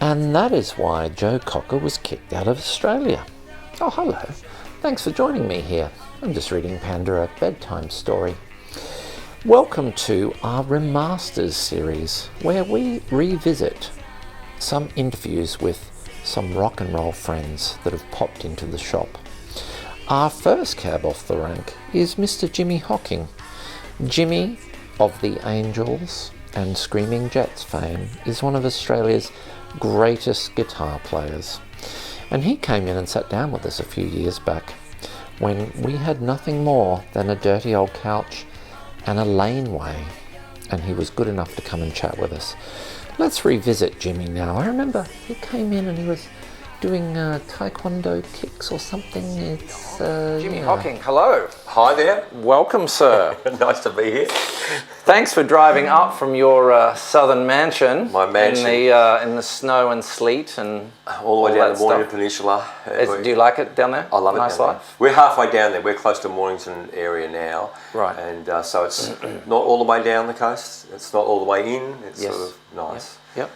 And that is why Joe Cocker was kicked out of Australia. Oh, hello. Thanks for joining me here. I'm just reading Panda a bedtime story. Welcome to our Remasters series, where we revisit some interviews with some rock and roll friends that have popped into the shop. Our first cab off the rank is Mr. Jimi Hocking. Jimi of the Angels and Screaming Jets fame is one of Australia's greatest guitar players. And he came in and sat down with us a few years back when we had nothing more than a dirty old couch and a laneway, and he was good enough to come and chat with us. Let's revisit Jimi now. I remember he came in and he was doing taekwondo kicks or something. It's Jimi Hocking, hello. Hi there. Welcome, sir. Nice to be here. Thanks for driving up from your southern mansion. My mansion. In the snow and sleet and all the way down the Mornington Peninsula. Do you like it down there? I love it. Nice life. We're halfway down there. We're close to Mornington area now. Right. And so it's not all the way down the coast. It's not all the way in. It's Yes. sort of nice. Yep.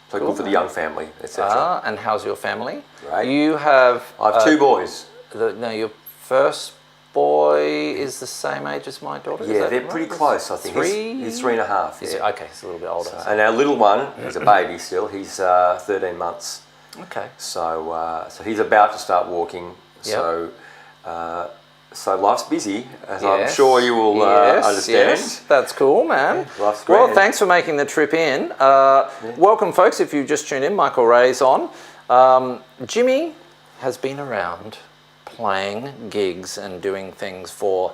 So cool for the young family, etc. And how's your family? Right. You have... I have two boys. Your first boy is the same age as my daughter? Yeah, they're pretty close, I think. Three? He's 3.5. Yeah. Okay, he's a little bit older. And our little one, he's a baby still. He's 13 months. Okay. So he's about to start walking. Yep. So life's busy, as I'm sure you will understand. Yes, that's cool, man. Yeah, life's great. Well, thanks for making the trip in. Welcome, folks, if you've just tuned in. Michael Ray's on. Jimi has been around playing gigs and doing things for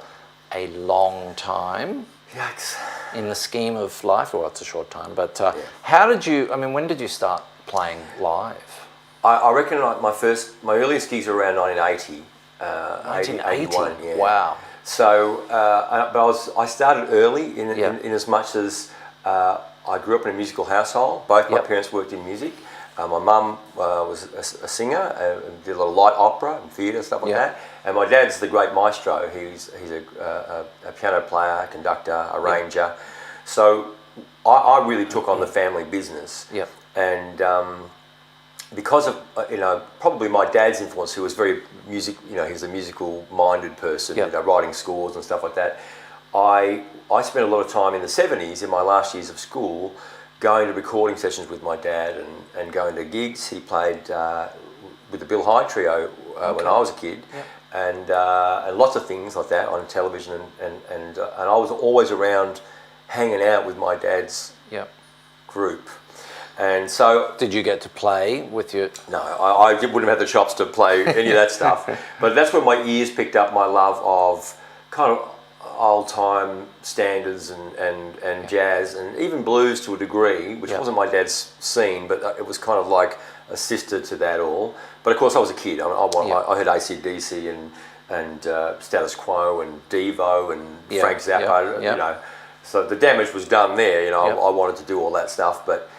a long time. Yikes. In the scheme of life, well, it's a short time, but when did you start playing live? I reckon my earliest gigs were around 1980. 1981. Yeah. Wow. So, but I started early in as much as I grew up in a musical household. Both my parents worked in music. My mum was a singer and did a lot of light opera and theatre, stuff like that. And my dad's the great maestro. He's a piano player, conductor, arranger. So I really took on the family business. Yep. And because of probably my dad's influence, who was very he's a musical-minded person, writing scores and stuff like that. I spent a lot of time in the 70s, in my last years of school, going to recording sessions with my dad and going to gigs. He played with the Bill High Trio when I was a kid, and lots of things like that on television, and I was always around, hanging out with my dad's group. And so... Did you get to play with your... No, I wouldn't have had the chops to play any of that stuff. But that's when my ears picked up my love of kind of old-time standards and jazz and even blues to a degree, which wasn't my dad's scene, but it was kind of like a sister to that all. But of course I was a kid. I heard AC/DC and Status Quo and Devo and Frank Zappa, So the damage was done there, I wanted to do all that stuff, but...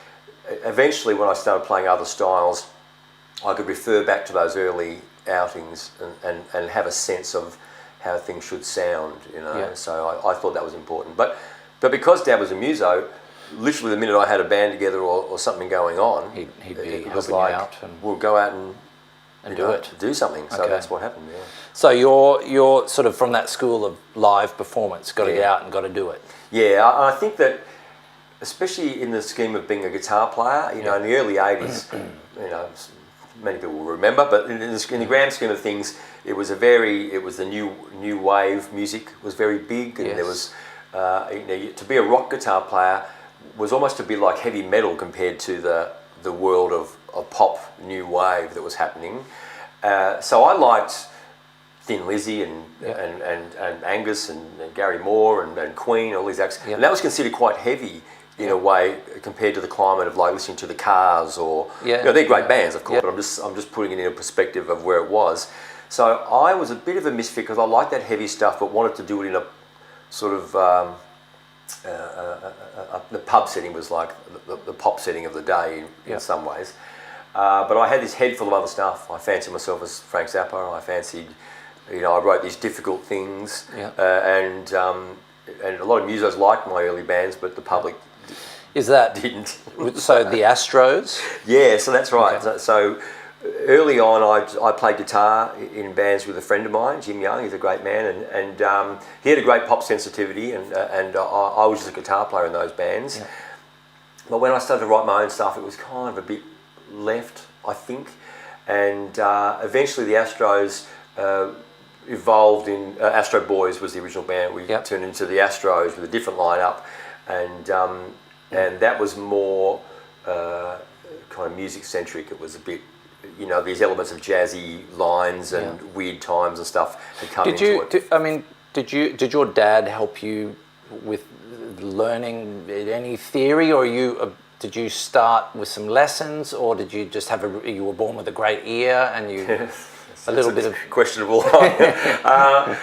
Eventually, when I started playing other styles, I could refer back to those early outings and have a sense of how things should sound, So I thought that was important. But because Dad was a muso, literally the minute I had a band together or something going on, he'd be it was helping like, you out we'll go out and do something. So Okay. that's what happened, So you're sort of from that school of live performance, got to get out and got to do it. Yeah, I think that... Especially in the scheme of being a guitar player, in the early 80s, many people will remember, but in the grand scheme of things, it was the new wave music was very big, and there was, to be a rock guitar player was almost to be like heavy metal compared to the world of pop new wave that was happening. So I liked Thin Lizzy and Angus and Gary Moore and Queen, all these acts, and that was considered quite heavy in a way compared to the climate of like listening to the Cars or they're great bands, of course, but I'm just putting it in a perspective of where it was. So I was a bit of a misfit because I liked that heavy stuff, but wanted to do it in a sort of the pub setting was like the pop setting of the day in some ways. But I had this head full of other stuff. I fancied myself as Frank Zappa. I fancied, I wrote these difficult things, and a lot of musos liked my early bands, but the public Is that didn't. so? The Astros. Yeah, so that's right. Okay. So early on, I played guitar in bands with a friend of mine, Jim Young. He's a great man, and he had a great pop sensitivity, and I was just a guitar player in those bands. Yeah. But when I started to write my own stuff, it was kind of a bit left, I think, and eventually the Astros evolved in Astro Boys was the original band. We turned into the Astros with a different lineup, and that was more kind of music centric. It was a bit, you know, these elements of jazzy lines and weird times and stuff had come into it. Did your dad help you with learning any theory, or did you start with some lessons, or did you just you were born with a great ear and you a little bit of questionable? A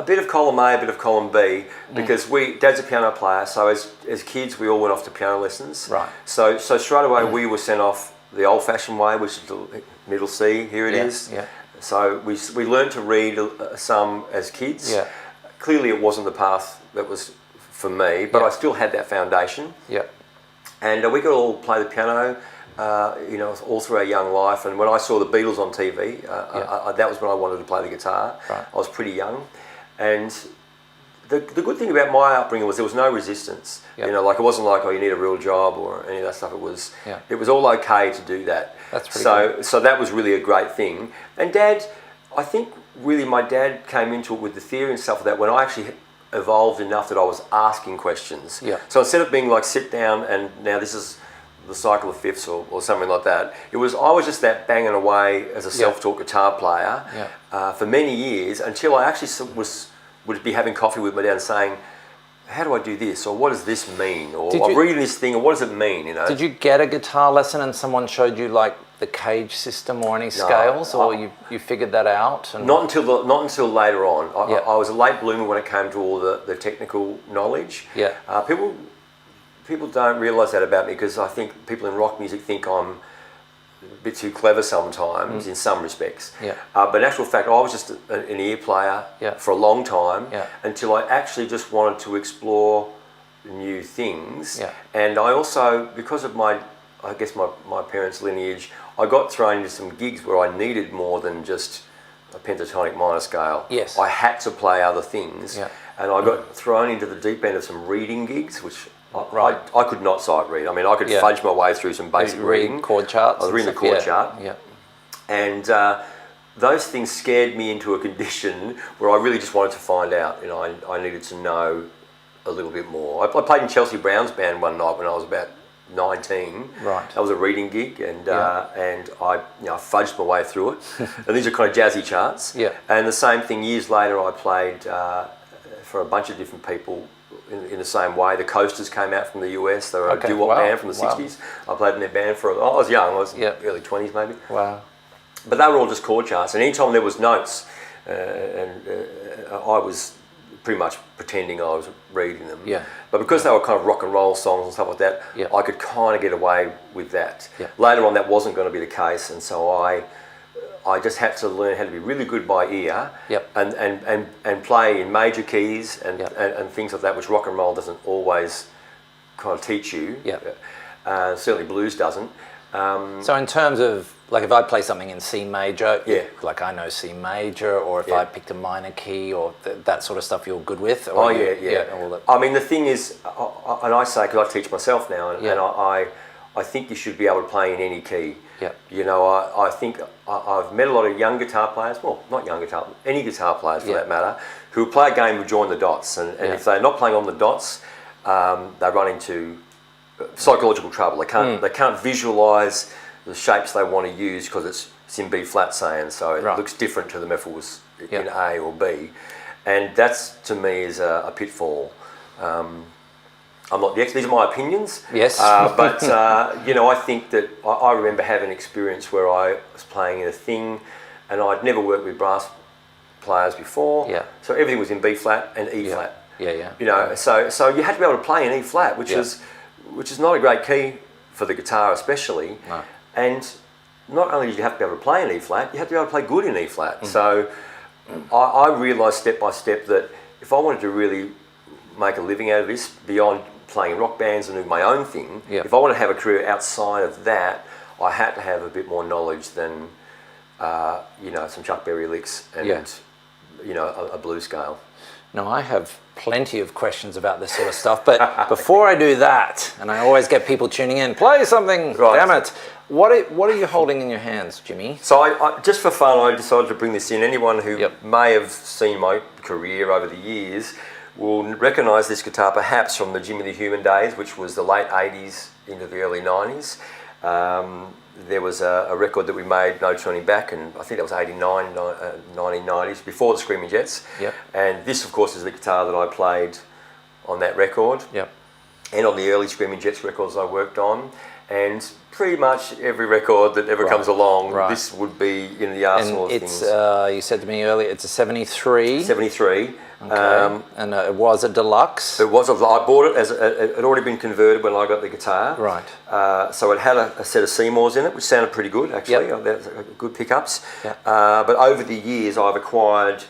bit of column A, a bit of column B, because Dad's a piano player, so as kids we all went off to piano lessons. Right. So straight away we were sent off the old-fashioned way, which is the middle C. Here it is. Yeah. So we learned to read some as kids. Yeah. Clearly it wasn't the path that was for me, but I still had that foundation. Yeah. And we could all play the piano, you know, all through our young life. And when I saw the Beatles on TV, that was when I wanted to play the guitar. Right. I was pretty young. And the good thing about my upbringing was there was no resistance. Yep. You know, like it wasn't like, oh, you need a real job or any of that stuff. It was all okay to do that. That's pretty good. So that was really a great thing. And Dad, I think really my dad came into it with the theory and stuff like that when I actually evolved enough that I was asking questions. Yeah. So instead of being like sit down and now this is the cycle of fifths or something like that, I was just that banging away as a self-taught guitar player for many years until I actually would be having coffee with my dad and saying, how do I do this? Or what does this mean? Or I'm reading this thing, or what does it mean? You know? Did you get a guitar lesson and someone showed you like the cage system or any scales, or you figured that out? And not until later on. I was a late bloomer when it came to all the technical knowledge. Yeah. People don't realise that about me, because I think people in rock music think I'm a bit too clever sometimes in some respects. Yeah. But in actual fact, I was just an ear player for a long time until I actually just wanted to explore new things. Yeah. And I also, because of my parents' lineage, I got thrown into some gigs where I needed more than just a pentatonic minor scale. Yes. I had to play other things. Yeah. And I got thrown into the deep end of some reading gigs, which I could not sight read. I mean, I could fudge my way through some basic reading. Chord charts. I was reading the chord chart. Yeah. And those things scared me into a condition where I really just wanted to find out. You know, I needed to know a little bit more. I played in Chelsea Brown's band one night when I was about 19. Right. That was a reading gig, and I fudged my way through it. And these are kind of jazzy charts. Yeah. And the same thing years later, I played for a bunch of different people in the same way. The Coasters came out from the US. They were a doo-wop band from the 60s. I played in their band I was young. I was early 20s maybe. Wow. But they were all just chord charts. And anytime there was notes, I was pretty much pretending I was reading them. Yeah. But because they were kind of rock and roll songs and stuff like that, I could kind of get away with that. Yeah. Later on, that wasn't going to be the case, and so I just had to learn how to be really good by ear and play in major keys and things like that, which rock and roll doesn't always kind of teach you. Yeah. Certainly blues doesn't. So in terms of, like, if I play something in C major, like I know C major, or if I picked a minor key or that sort of stuff, you're good with? Or all that. I mean, the thing is, and I say, because I teach myself now, and I think you should be able to play in any key. Yeah. You know, I think I've met a lot of young guitar players, well, not young guitar, any guitar players for that matter, who play a game with join the dots, and if they're not playing on the dots, they run into psychological trouble. They can't visualise the shapes they want to use because it's in B flat, say, and so it looks different to them if it was in A or B, and that's, to me, is a pitfall. I'm not the expert. These are my opinions. Yes. But you know, I think that I remember having an experience where I was playing in a thing, and I'd never worked with brass players before. Yeah. So everything was in B flat and E flat. Yeah. You know, so you had to be able to play in E flat, which is not a great key for the guitar, especially. No. And not only did you have to be able to play in E flat, you had to be able to play good in E flat. So I realised step by step that if I wanted to really make a living out of this beyond playing in rock bands and doing my own thing, Yep. if I want to have a career outside of that, I had to have a bit more knowledge than, some Chuck Berry licks and, a blues scale. Now, I have plenty of questions about this sort of stuff, but before I do that, and I always get people tuning in, play something, Right. damn it. What are you holding in your hands, Jimmy? So I just for fun, I decided to bring this in. Anyone who Yep. may have seen my career over the years will recognise this guitar perhaps from the Jimi the Human days, which was the late 80s into the early 90s. There was a record that we made, No Turning Back, and I think that was 89, 1990s, before the Screaming Jets. Yep. And this, of course, is the guitar that I played on that record. Yep. And on the early Screaming Jets records I worked on. And pretty much every record that ever comes along, this would be in the arsenal of it's, things. you said to me earlier, it's a 73. 73. Okay. And it was a deluxe. I bought it as it had already been converted when I got the guitar. Right. So it had a set of Seymours in it, which sounded pretty good actually. Yep. That's good pickups. Yep. But over the years, I've acquired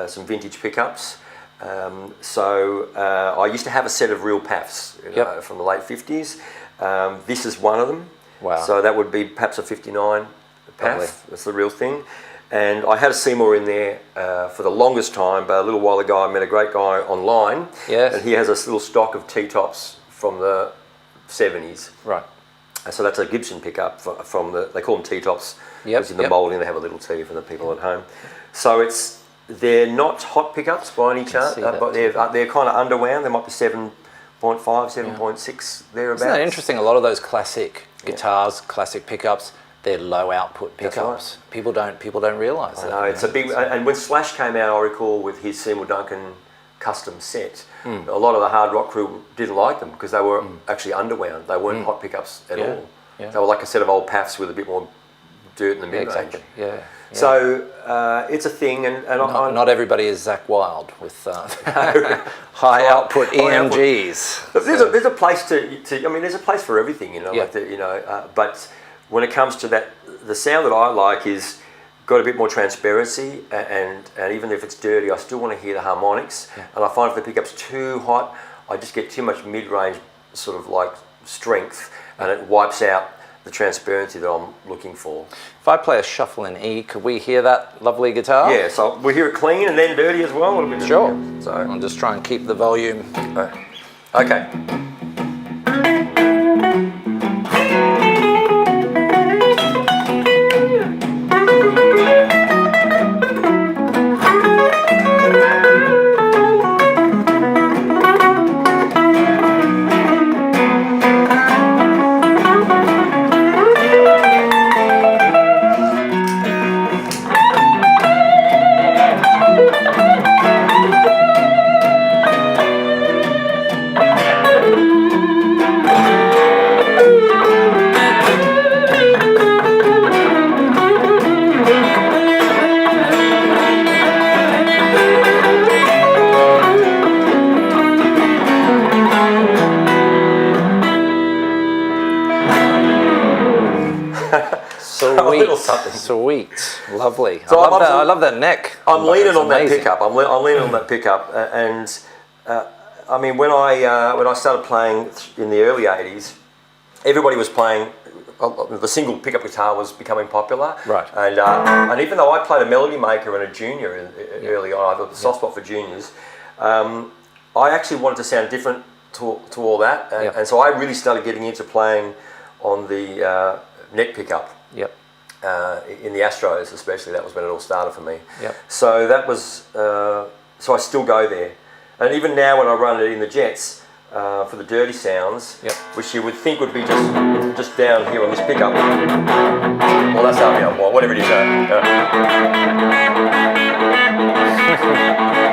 some vintage pickups. I used to have a set of real PAFs from the late 50s. This is one of them. Wow. So that would be perhaps a 59 PAF. Lovely. That's the real thing. And I had a Seymour in there for the longest time, but a little while ago I met a great guy online. Yes. And he has a little stock of T-tops from the 70s. Right. So that's a Gibson pickup from they call them T-tops. Yep, Because in the yep. moulding they have a little T for the people at home. So they're not hot pickups by any chance, see that but they're kind of underwound. They might be 7.5, 7.6 thereabouts. Isn't that interesting? A lot of those classic guitars, classic pickups, they're low output That's pickups. People don't realise that. No, it's a big. And when Slash came out, I recall with his Seymour Duncan custom set, a lot of the hard rock crew didn't like them because they were actually underwound. They weren't hot pickups at all. Yeah. They were like a set of old PAFs with a bit more dirt in the mid range. Exactly. Yeah. So it's a thing, and Not everybody is Zach Wilde with high output EMGs. There's a place there's a place for everything, Yeah. but when it comes to that, the sound that I like is got a bit more transparency, and even if it's dirty, I still want to hear the harmonics. Yeah. And I find if the pickup's too hot, I just get too much mid-range sort of like strength, and it wipes out the transparency that I'm looking for. If I play a shuffle in E, could we hear that lovely guitar? Yeah, so we hear it clean and then dirty as well. Sure. So I'll just try and keep the volume. okay. Sweet, lovely. So I love that neck. I'm leaning on that amazing. pickup. I'm leaning on that pickup, and I mean when I started playing in the early '80s, everybody was playing. The single pickup guitar was becoming popular, Right. And even though I played a melody maker and a junior early on, I got the soft spot for juniors. I actually wanted to sound different to all that, and so I really started getting into playing on the neck pickup. Yep. In the Astros especially, that was when it all started for me. Yep. So that was, so I still go there. And even now when I run it in the Jets, for the dirty sounds, which you would think would be just down here on this pickup. Well, that's up here, well, whatever it is.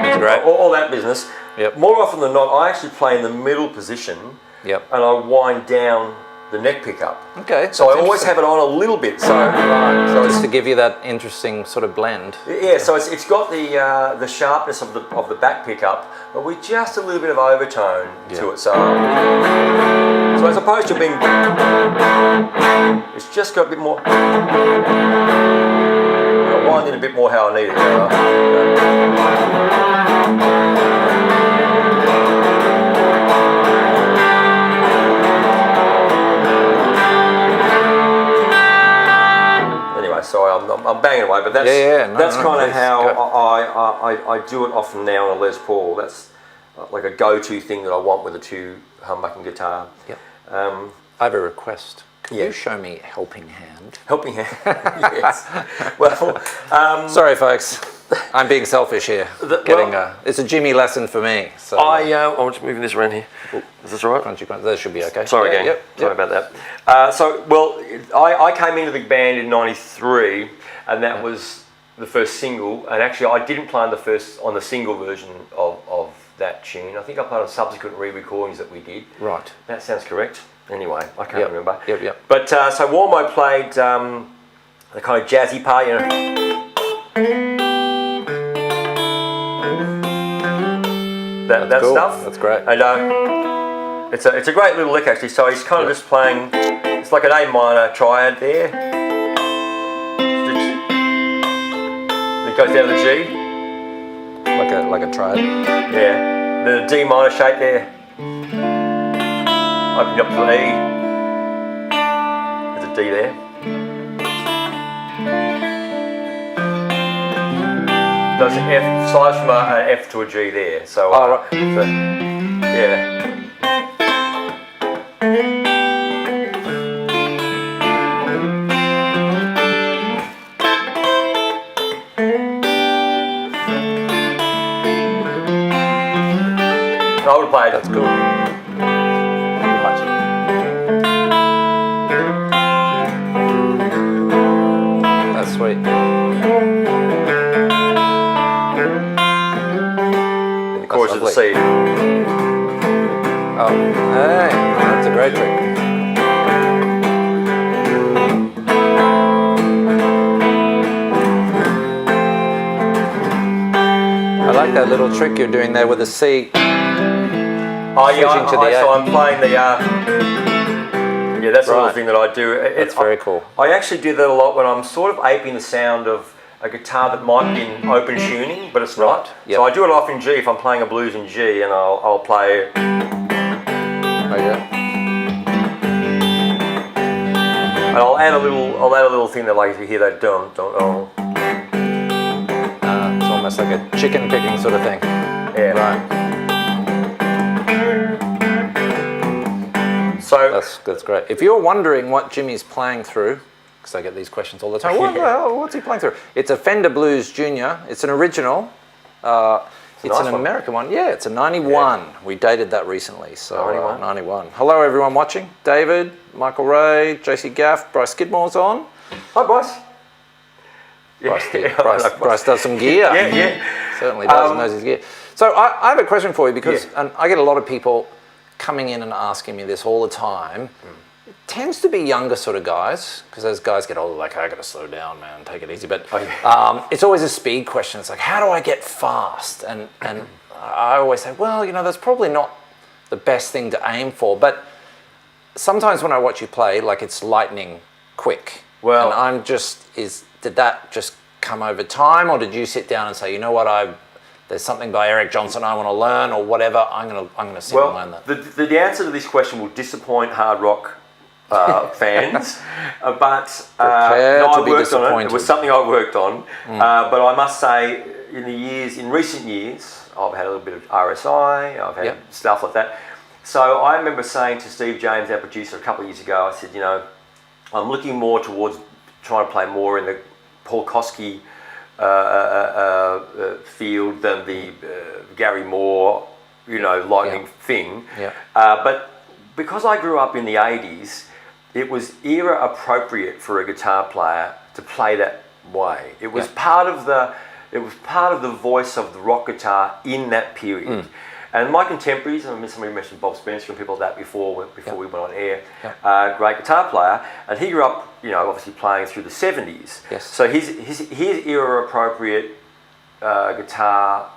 It's great. All that business. Yep. More often than not, I actually play in the middle position, Yep. and I wind down the neck pickup. Okay. So I always have it on a little bit. So just to give you that interesting sort of blend. Yeah, so it's got the sharpness of the back pickup, but with just a little bit of overtone to it. So as opposed to being, it's just got a bit more. I'll wind in a bit more how I need it. banging away, but that's that's kind of how I do it often now on a Les Paul. That's like a go-to thing that I want with a 2 humbucking guitar. Yep. I have a request. Can you show me Helping Hand? Helping Hand, yes. Well, sorry, folks. I'm being selfish here. It's a Jimi lesson for me. So I'm just moving this around here. Is this all right? Crunchy. That should be okay. Sorry, gang. Yep. Sorry about that. I came into the band in '93, and that was the first single. And actually, I didn't play on the single version of that tune. I think I played on subsequent re-recordings that we did. Right. That sounds correct. Anyway, I can't remember. Yep. But so Warm I played the kind of jazzy part, you know. That cool. stuff. That's great. And it's a great little lick actually. So he's kind of just playing. It's like an A minor triad there. It goes down to the G. Like a triad. Yeah. The D minor shape there. Open up to the E. There's a D there. Does an F, slides from an F to a G there. So, right. Yeah. I would play it. That's cool. That's sweet. Of course, it's a C. Oh, hey, that's a great trick. I like that little trick you're doing there with the C. Oh yeah, so I'm playing the yeah, that's a little thing that I do. That's very cool. I actually do that a lot when I'm sort of aping the sound of a guitar that might be in open tuning, but it's not. Yep. So I do it off in G if I'm playing a blues in G, and I'll play. Oh yeah. And I'll add a little thing that, like, if you hear that dum dum dum. It's almost like a chicken picking sort of thing. Yeah. Right. So that's great. If you're wondering what Jimmy's playing through, because I get these questions all the time, what's he playing through? It's a Fender Blues Junior. It's an original. It's an American one. Yeah, it's a 91. Yeah. We dated that recently, so 91. Hello, everyone watching. David, Michael Ray, JC Gaff, Bryce Skidmore's on. Hi, Bryce. Bryce does some gear. Yeah. Certainly does, knows his gear. So I have a question for you, because and I get a lot of people coming in and asking me this all the time. It tends to be younger sort of guys, because as guys get older, like, I got to slow down, man, take it easy. But it's always a speed question. It's like, how do I get fast? And I always say, well, that's probably not the best thing to aim for. But sometimes when I watch you play, like, it's lightning quick. Well, and I'm just, did that just come over time, or did you sit down and say, you know what, there's something by Eric Johnson I want to learn, or whatever, I'm gonna sit and learn that? The answer to this question will disappoint hard rock fans, but I worked on it. It was something I worked on, but I must say, in recent years, I've had a little bit of RSI, I've had stuff like that. So I remember saying to Steve James, our producer, a couple of years ago, I said, I'm looking more towards trying to play more in the Paul Kosky field than the Gary Moore, lightning thing. Yeah. But because I grew up in the 80s, it was era appropriate for a guitar player to play that way. It was part of the voice of the rock guitar in that period. And my contemporaries, somebody mentioned Bob Spencer and people like that before we went on air, great guitar player, and he grew up, obviously playing through the 70s. Yes. So his era appropriate guitar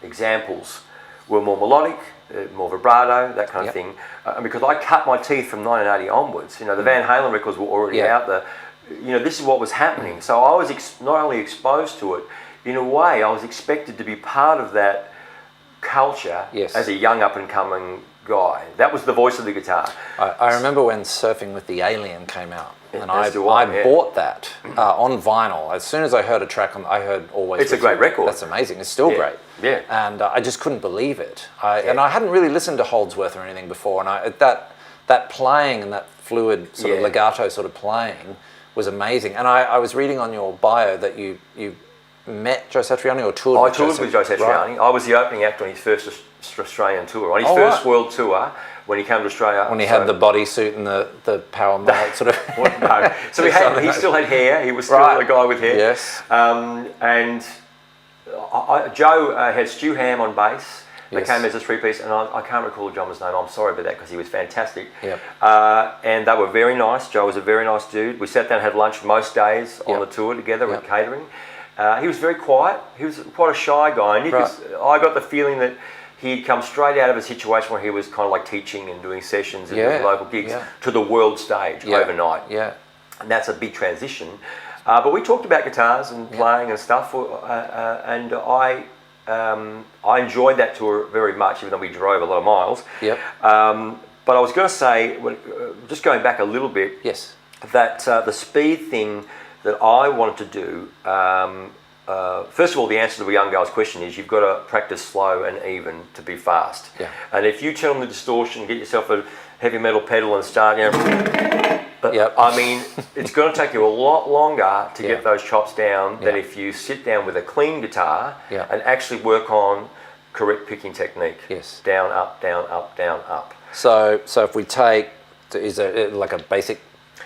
examples were more melodic, more vibrato, that kind of thing. And because I cut my teeth from 1980 onwards, the Van Halen records were already out there. This is what was happening. So I was not only exposed to it, in a way, I was expected to be part of that culture as a young up-and-coming guy. That was the voice of the guitar. I remember when Surfing with the Alien came out, and I yeah. bought that on vinyl. As soon as I heard a track, I heard Always. It's a great record. That's amazing. It's still great. Yeah. And I just couldn't believe it. And I hadn't really listened to Holdsworth or anything before, and that playing and that fluid sort of legato sort of playing was amazing. And I was reading on your bio that you met Joe Satriani or toured with Joe Satriani. I toured with Joe Satriani. Right. I was the opening act on his first Australian tour, on his first world tour when he came to Australia. When he had the bodysuit and the power mallet sort of... No. So he still had hair. He was still a guy with hair. Yes. And Joe had Stu Ham on bass. They came as a three-piece, and I can't recall the drummer's name. I'm sorry about that because he was fantastic. Yep. And they were very nice. Joe was a very nice dude. We sat down and had lunch most days on the tour together with catering. He was very quiet. He was quite a shy guy. And I got the feeling that he'd come straight out of a situation where he was kind of like teaching and doing sessions and doing local gigs to the world stage overnight. Yeah. And that's a big transition. But we talked about guitars and playing and stuff. And I enjoyed that tour very much, even though we drove a lot of miles. Yep. But I was going to say, just going back a little bit, that the speed thing that I wanted to do, first of all, the answer to the young girl's question is you've got to practice slow and even to be fast. Yeah. And if you turn on the distortion, get yourself a heavy metal pedal and start, I mean, it's going to take you a lot longer to get those chops down than if you sit down with a clean guitar and actually work on correct picking technique. Yes. Down, up, down, up, down, up. So if we take, is it like a basic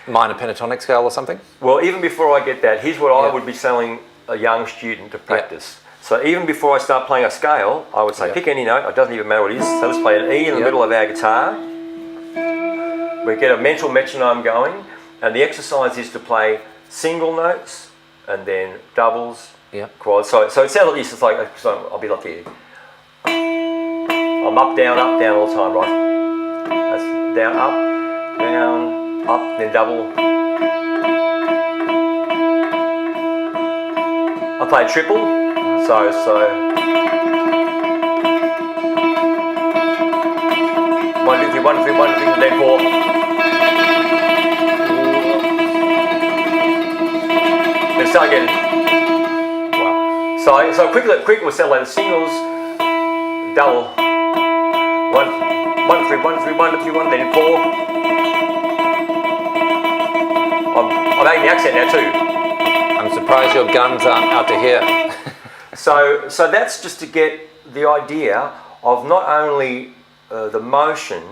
minor pentatonic scale or something? Well, even before I get that, here's what I would be telling a young student to practice. So even before I start playing a scale, I would say pick any note. It doesn't even matter what it is. So let's play an E in the middle of our guitar. We get a mental metronome going, and the exercise is to play single notes and then doubles, quads. So it sounds like this. It's like, so I'll be like here. I'm up, down all the time, right? That's down, up, then double. I play triple, so. 1, 2, 3, 1, 2, 3, 1, 2, 3, then 4. Then start again. Wow. So quick will sound like the singles, double. 1, 3, 1, 3, 1, 3, 1, then 4. I'm making the accent now too. I'm surprised your guns aren't out to here. So that's just to get the idea of not only the motion,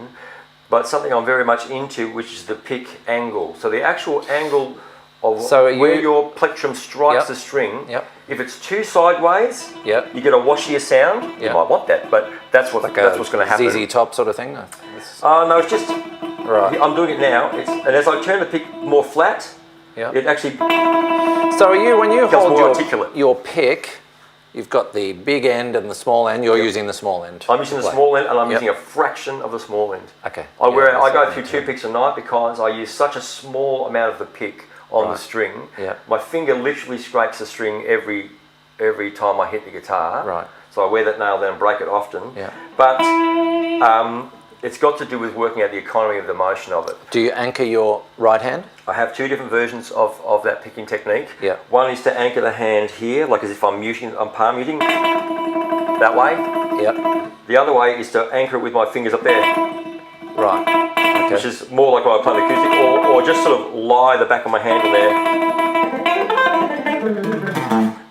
but something I'm very much into, which is the pick angle. So the actual angle of where your plectrum strikes the string. If it's too sideways, you get a washier sound. You might want that, but that's what's going to happen. ZZ Top sort of thing? No, it's just I'm doing it now. And as I turn the pick more flat, it actually. So when you hold your pick, you've got the big end and the small end. You're using the small end. I'm using the small end, and I'm using a fraction of the small end. Okay. I go through 2 picks a night because I use such a small amount of the pick on the string. My finger literally scrapes the string every time I hit the guitar. Right. So I wear that nail down and break it often. But it's got to do with working out the economy of the motion of it. Do you anchor your right hand? I have 2 different versions of that picking technique. One is to anchor the hand here, like as if I'm palm muting that way. The other way is to anchor it with my fingers up there. Right. Okay. Which is more like when I play the acoustic, or just sort of lie the back of my hand in there.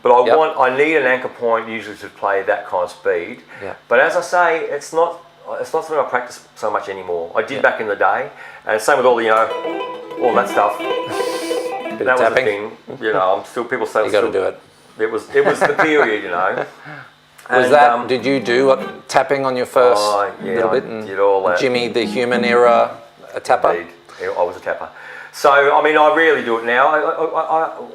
But I need an anchor point usually to play that kind of speed. But as I say, it's not something I practice so much anymore. I did back in the day, and same with all all that stuff. That was the thing. I'm still people say you got to do it. It was the period, Did you do tapping on your first little bit? I did all that. Jimi the Human era, a tapper? Indeed. I was a tapper. So I mean, I rarely do it now.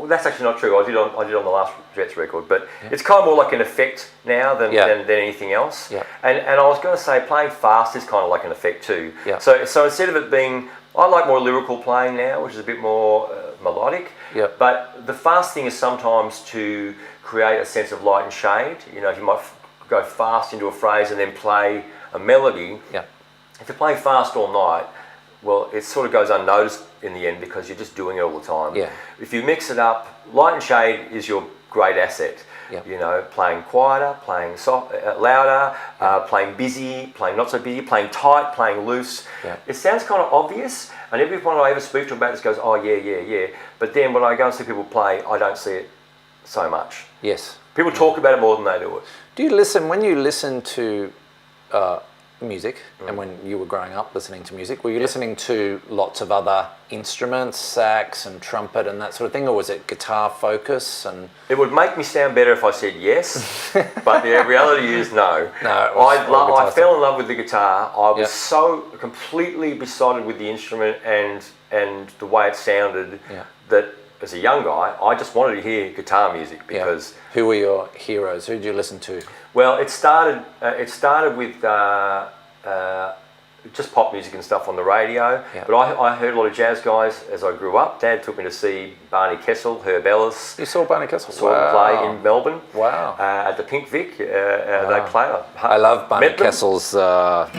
That's actually not true. I did on the last Jets record, but it's kind of more like an effect now than anything else. And I was going to say, playing fast is kind of like an effect too. So instead of it being, I like more lyrical playing now, which is a bit more melodic. But the fast thing is sometimes to create a sense of light and shade. You might go fast into a phrase and then play a melody. if you're playing fast all night, well, it sort of goes unnoticed in the end because you're just doing it all the time. Yeah. If you mix it up, light and shade is your great asset. Yep. You know, playing quieter, playing soft, louder, playing busy, playing not so busy, playing tight, playing loose. Yep. It sounds kind of obvious, and everyone I ever speak to about this goes, oh yeah. But then when I go and see people play, I don't see it so much. Yes. People talk about it more than they do it. Do you listen, when you listen to music, and when you were growing up listening to music, were you listening to lots of other instruments, sax and trumpet and that sort of thing, or was it guitar focus? And it would make me sound better if I said yes, but the reality is no. No, I fell in love with the guitar. I was so completely besotted with the instrument and the way it sounded that as a young guy, I just wanted to hear guitar music because... Yeah. Who were your heroes? Who did you listen to? Well, it started with just pop music and stuff on the radio. Yeah. But I heard a lot of jazz guys as I grew up. Dad took me to see Barney Kessel, Herb Ellis. You saw Barney Kessel? Saw him play in Melbourne. Wow. At the Pink Vic. They played. I love Barney Kessel's... I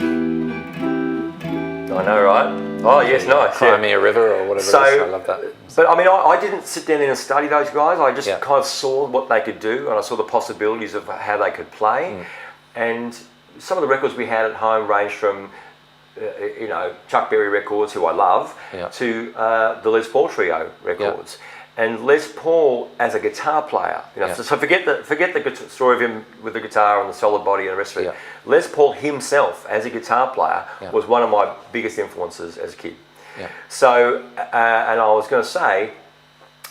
know, right? Oh, yes, nice. Cry Me a River or whatever it is. I love that. But I mean, I didn't sit down and study those guys. I just kind of saw what they could do, and I saw the possibilities of how they could play. And some of the records we had at home ranged from, Chuck Berry records, who I love, to the Les Paul Trio records. And Les Paul as a guitar player, so forget the story of him with the guitar and the solid body and the rest of it. Les Paul himself as a guitar player was one of my biggest influences as a kid. So, and I was going to say,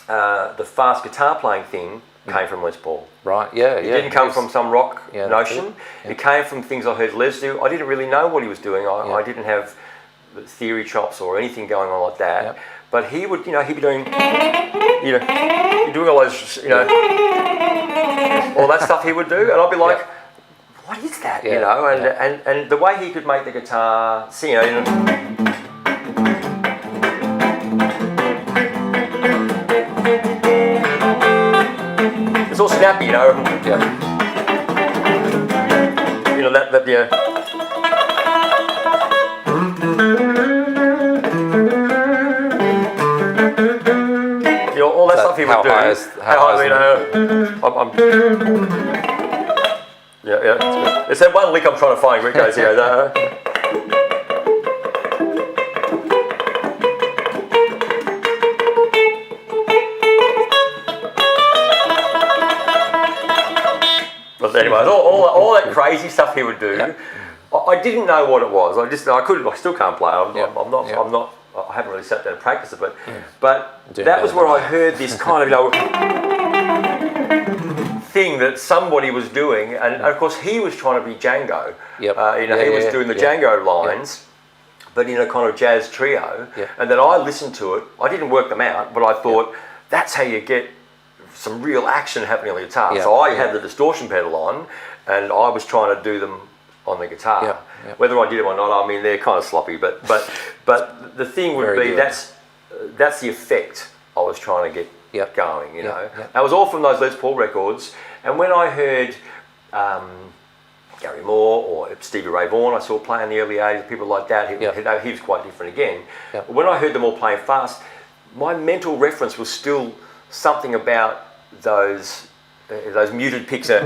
the fast guitar playing thing came from Les Paul. Right, it didn't come from some rock notion. Yeah. It came from things I heard Les do. I didn't really know what he was doing. I didn't have theory chops or anything going on like that. But he would, he'd be doing, doing all those, all that stuff he would do, and I'd be like, what is that, and the way he could make the guitar sing, it's all snappy, all that stuff he would do. It's that one lick I'm trying to find where it goes, But anyway, all that crazy stuff he would do, I didn't know what it was. I still can't play. I haven't really sat down and practiced it, but that was where I heard this kind of thing that somebody was doing, and of course he was trying to be Django. He was doing the Django lines, but in a kind of jazz trio. And then I listened to it. I didn't work them out, but I thought that's how you get some real action happening on the guitar. So I had the distortion pedal on, and I was trying to do them on the guitar. Whether I did it or not, I mean, they're kind of sloppy, but the thing would be that's the effect I was trying to get going, That was all from those Les Paul records. And when I heard Gary Moore or Stevie Ray Vaughan, I saw play in the early 80s, people like that, he was quite different again. But when I heard them all playing fast, my mental reference was still something about those muted picks. That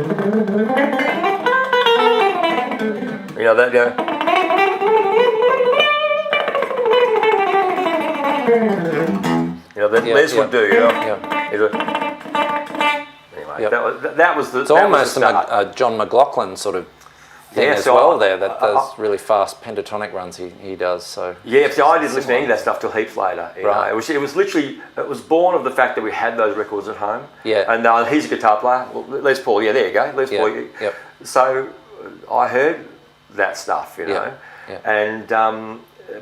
Les would do, Anyway, that was the... It's almost a John McLaughlin sort of thing as well there, that does really fast pentatonic runs he does. So I didn't listen to any of that stuff till heaps later. It was literally, it was born of the fact that we had those records at home. And he's a guitar player. Well, Les Paul, there you go, Les Paul. So I heard that stuff, and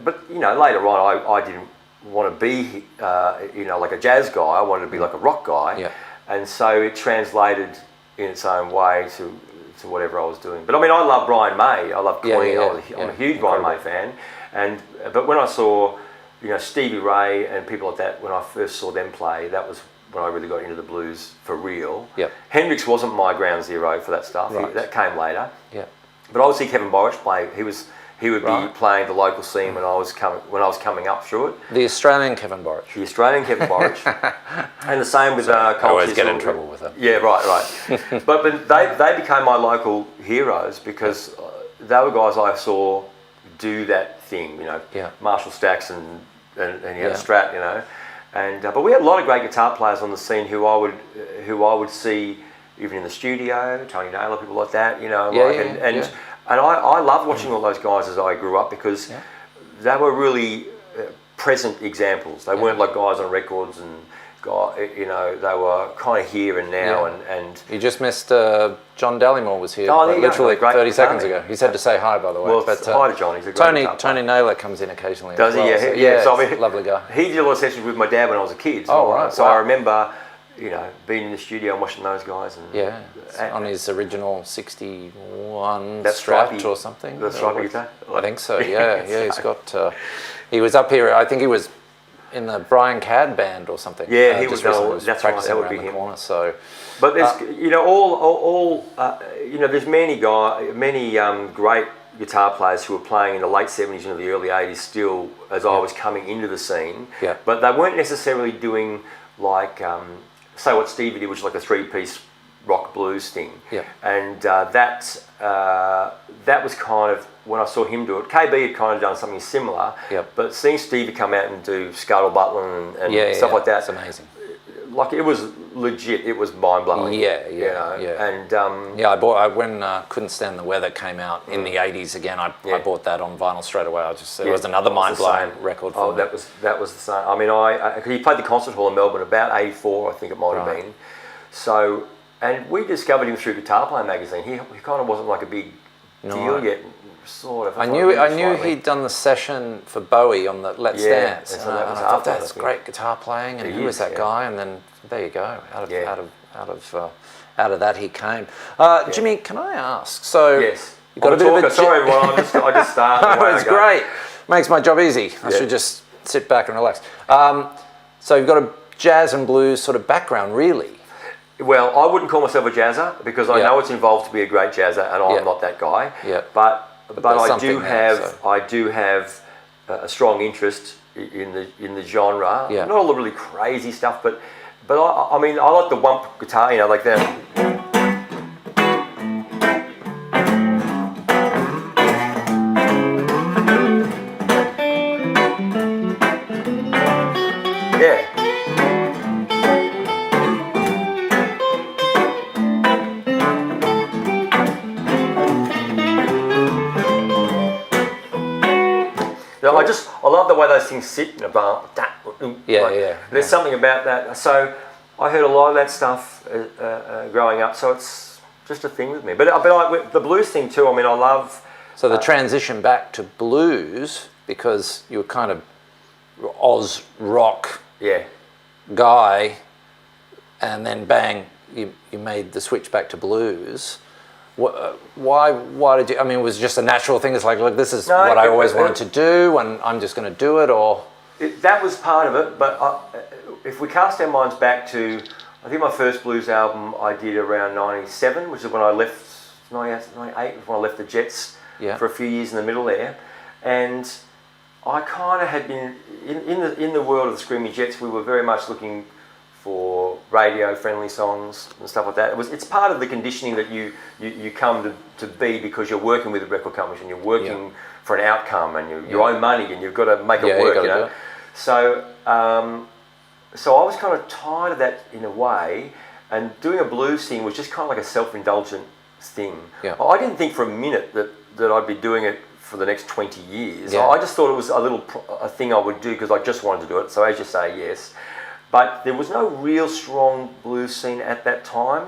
but later on I didn't want to be like a jazz guy. I wanted to be like a rock guy, and so it translated in its own way to whatever I was doing. But I mean, I love Brian May. I love Queen. I'm a huge Brian May fan, but when I saw Stevie Ray and people like that, when I first saw them play, that was when I really got into the blues for real. Hendrix wasn't my ground zero for that stuff. That came later. But I would see Kevin Borich play. He was He would be playing the local scene when I was coming up through it. The Australian Kevin Borich. The Australian Kevin Borich. And the same with Cole. I always get in trouble with it. Yeah, right. but they became my local heroes because they were guys I saw do that thing, you know, Marshall Stacks and he had a Strat, you know. And but we had a lot of great guitar players on the scene who I would see even in the studio, Tony Naylor, people like that, you know. And I loved watching all those guys as I grew up because they were really present examples. They weren't like guys on records and you know, they were kind of here and now. And you just missed John Dallymore was here literally 30 seconds ago. He said to say hi, by the way. Well, hi to John. He's a great Tony Naylor comes in occasionally. Does he? Well, Yeah. So, I mean, lovely guy. He did a lot of sessions with my dad when I was a kid. So, so I remember, you know, being in the studio and watching those guys. And, on his original 61 That's Strat or something. The stripy guitar? I think so, yeah. He's got, he was up here, I think he was in the Brian Cadd band or something. Yeah, he was that's right, that would be him. Corner, so. But there's, you know, you know, there's many great guitar players who were playing in the late 70s and the early 80s still as I was coming into the scene. Yeah. But they weren't necessarily doing like, say what Stevie did, which is like a 3-piece rock blues thing. Yeah. And that was kind of when I saw him do it. KB had kind of done something similar. Yep. But seeing Stevie come out and do Scuttlebutt and stuff like that, it's amazing. Like it was legit. It was mind blowing. Yeah. And I when Couldn't Stand the Weather came out in the 80s again. I bought that on vinyl straight away. It was another mind blowing record. For me. that was the same. I mean, he played the concert hall in Melbourne about 84, I think it might have been. So, and we discovered him through Guitar Player magazine. He kind of wasn't like a big deal yet. Sort of. I knew he'd done the session for Bowie on the Let's Dance. And so that was I thought that's great guitar playing, and who was that guy? And then there you go. Out of that he came. Jimmy, can I ask? So yes, you got a bit of a sorry everyone. I just started. It's great. Makes my job easy. I should just sit back and relax. So you've got a jazz and blues sort of background, really. Well, I wouldn't call myself a jazzer because I know it's involved to be a great jazzer, and I'm not that guy. Yeah. But I do there, have a strong interest in the genre. Yeah. Not all the really crazy stuff, but I mean I like the wump guitar, you know, like that. Yeah. I love the way those things sit in a bar. There's something about that. So I heard a lot of that stuff growing up. So it's just a thing with me. But the blues thing too. I mean, I love. So the transition back to blues because you were kind of Oz rock guy, and then bang, you made the switch back to blues. Why did you? I mean, it was just a natural thing. It's like, look, this is what I always wanted to do, and I'm just going to do it. Or that was part of it. But if we cast our minds back to, I think my first blues album I did around '97, which is when I left '98, when I left the Jets for a few years in the middle there, and I kind of had been in the world of the Screaming Jets. We were very much looking for radio-friendly songs and stuff like that. It's part of the conditioning that you come to be because you're working with a record company and you're working for an outcome and your own money and you've got to make it work, you know. So so I was kind of tired of that in a way, and doing a blues thing was just kind of like a self-indulgent thing. Yeah. I didn't think for a minute that I'd be doing it for the next 20 years. I just thought it was a thing I would do because I just wanted to do it. So as you say, yes. But there was no real strong blues scene at that time.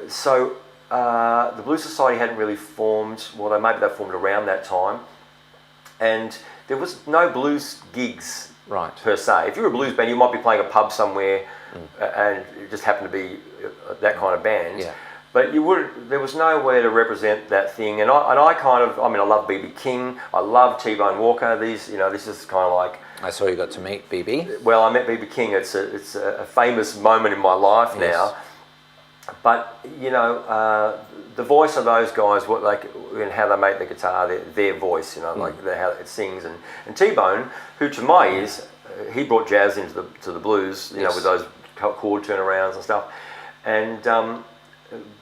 So the Blues Society hadn't really formed. Well, maybe they formed around that time, and there was no blues gigs per se. If you're a blues band, you might be playing a pub somewhere, and it just happened to be that kind of band. Yeah. But there was nowhere to represent that thing, and I love B.B. King, I love T-Bone Walker. This is kind of like. I saw you got to meet BB. Well, I met B.B. King. It's a famous moment in my life now. but you know, the voice of those guys, what they and how they make the guitar, their voice, you know, like how it sings, and T-Bone, who to my ears, he brought jazz into the blues, you know, with those chord turnarounds and stuff, and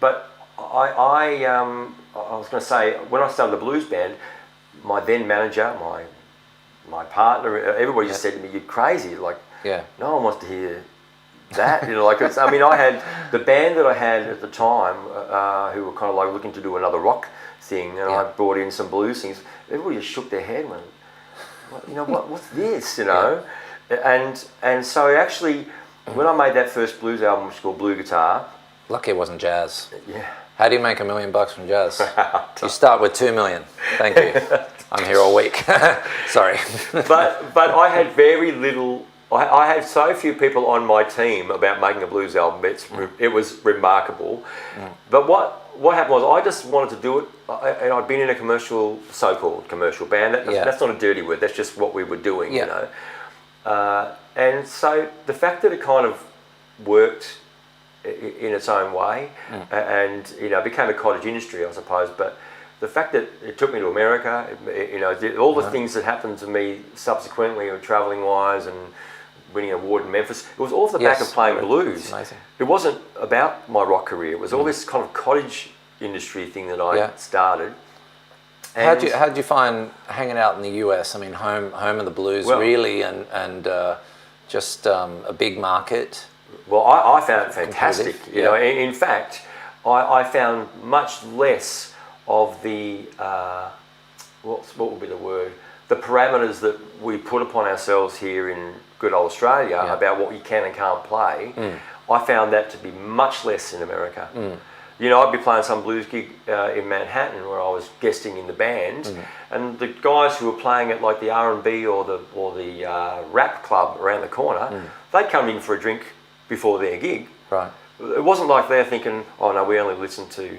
but I was going to say, when I started the blues band, my then manager, my partner, everybody just said to me, "You're crazy! Like, no one wants to hear that." You know, like I mean, I had the band that I had at the time, who were kind of like looking to do another rock thing, and I brought in some blues things. Everybody just shook their head, and went, "You know, what's this?" You know, and so actually, when I made that first blues album, which was called Blue Guitar. Lucky it wasn't jazz. Yeah. How do you make $1 million from jazz? You start with 2 million. Thank you. I'm here all week. Sorry. but I had very little. I had so few people on my team about making a blues album. It was remarkable. But what happened was I just wanted to do it, and I'd been in a so-called commercial band. That's not a dirty word. That's just what we were doing. You know. And so the fact that it kind of worked in its own way, and you know, became a cottage industry, I suppose. But the fact that it took me to America, you know, all the things that happened to me subsequently, traveling wise and winning an award in Memphis, it was all off the back of playing blues. Amazing. It wasn't about my rock career. It was all this kind of cottage industry thing that I started. How did you find hanging out in the US? I mean, home of the blues, really, and just a big market. Well, I found it fantastic. You know, in fact, I found much less of the what would be the word? The parameters that we put upon ourselves here in good old Australia about what we can and can't play. I found that to be much less in America. You know, I'd be playing some blues gig in Manhattan where I was guesting in the band, and the guys who were playing at like the R&B or the rap club around the corner, they'd come in for a drink before their gig. Right. It wasn't like they're thinking, "Oh no, we only listen to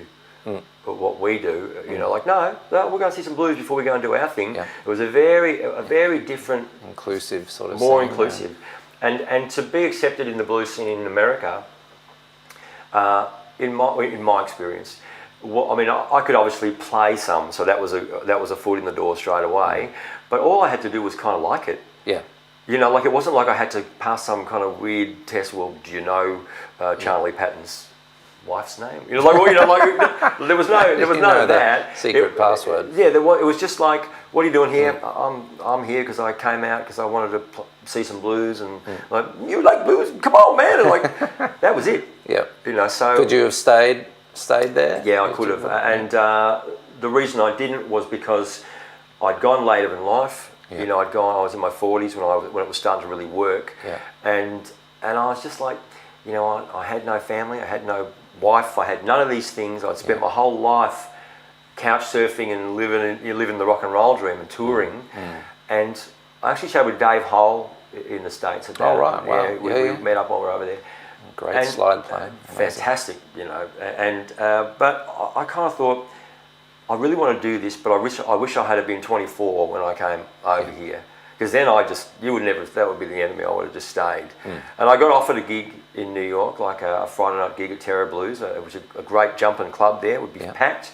what we do." You know, like no, we're going to see some blues before we go and do our thing. It was a very different, inclusive sort of, more inclusive, and to be accepted in the blues scene in America. In my experience, I mean, I could obviously play some, so that was a foot in the door straight away. But all I had to do was kind of like it. Yeah. You know, like it wasn't like I had to pass some kind of weird test. Well, do you know Charlie Patton's wife's name? You know, like there was no that secret password. Yeah, it was just like, what are you doing here? I'm here because I came out because I wanted to see some blues, and like, you like blues? Come on, man! And like that was it. Yeah. You know, so could you have stayed there? Yeah, I could have. And the reason I didn't was because I'd gone later in life. You know, I was in my 40s when it was starting to really work. Yeah. And I was just like, you know, I had no family, I had no wife, I had none of these things. I'd spent my whole life couch surfing and living the rock and roll dream and touring. And I actually showed with Dave Hull in the States. Oh, right, wow. Yeah, we met up while we were over there. Great slide playing. Fantastic, you know. And but I kind of thought, I really want to do this, but I wish I had been 24 when I came over here, because then that would be the end of me. I would have just stayed. And I got offered a gig in New York, like a Friday night gig at Terror Blues. It was a great jumping club there, would be packed.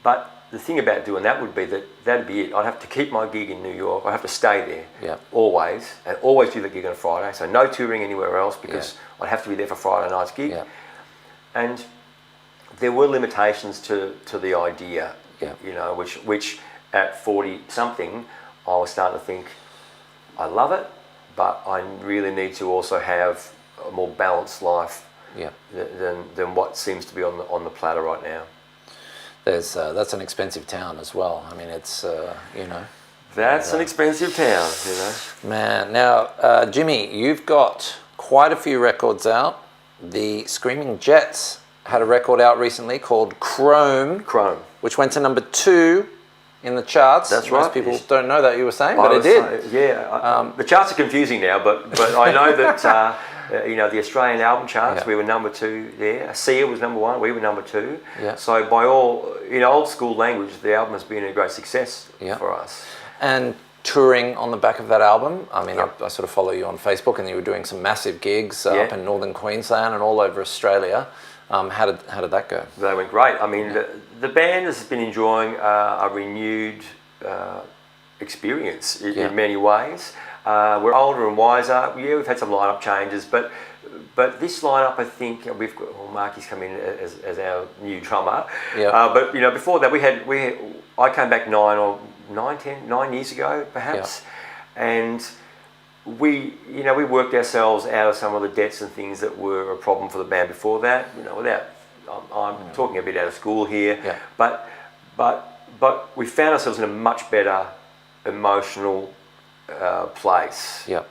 But the thing about doing that would be that'd be it. I'd have to keep my gig in New York. I'd have to stay there always, and always do the gig on a Friday. So no touring anywhere else, because I'd have to be there for Friday night's gig. And there were limitations to the idea, you know, which at 40 something, I was starting to think, I love it, but I really need to also have a more balanced life than what seems to be on the platter right now. That's an expensive town as well. I mean, it's you know. That's an expensive town, you know. Man, now Jimmy, you've got quite a few records out. The Screaming Jets had a record out recently called Chrome, which went to number 2 in the charts. That's right. Most people don't know that, you were saying, but it did. The charts are confusing now, but I know that you know, the Australian album charts, we were number 2 there. Sia was number 1, we were number 2. So by all, in old school language, the album has been a great success for us. And touring on the back of that album. I mean, I sort of follow you on Facebook, and you were doing some massive gigs up in northern Queensland and all over Australia. How did that go? They went great. I mean, the band has been enjoying a renewed experience in many ways. We're older and wiser. Yeah, we've had some lineup changes, but this lineup, I think, we've got Marky's come in as our new drummer. Yeah. But before that, I came back 9 years ago, perhaps, and we worked ourselves out of some of the debts and things that were a problem for the band before that. I'm talking a bit out of school here, but we found ourselves in a much better emotional place. Yeah.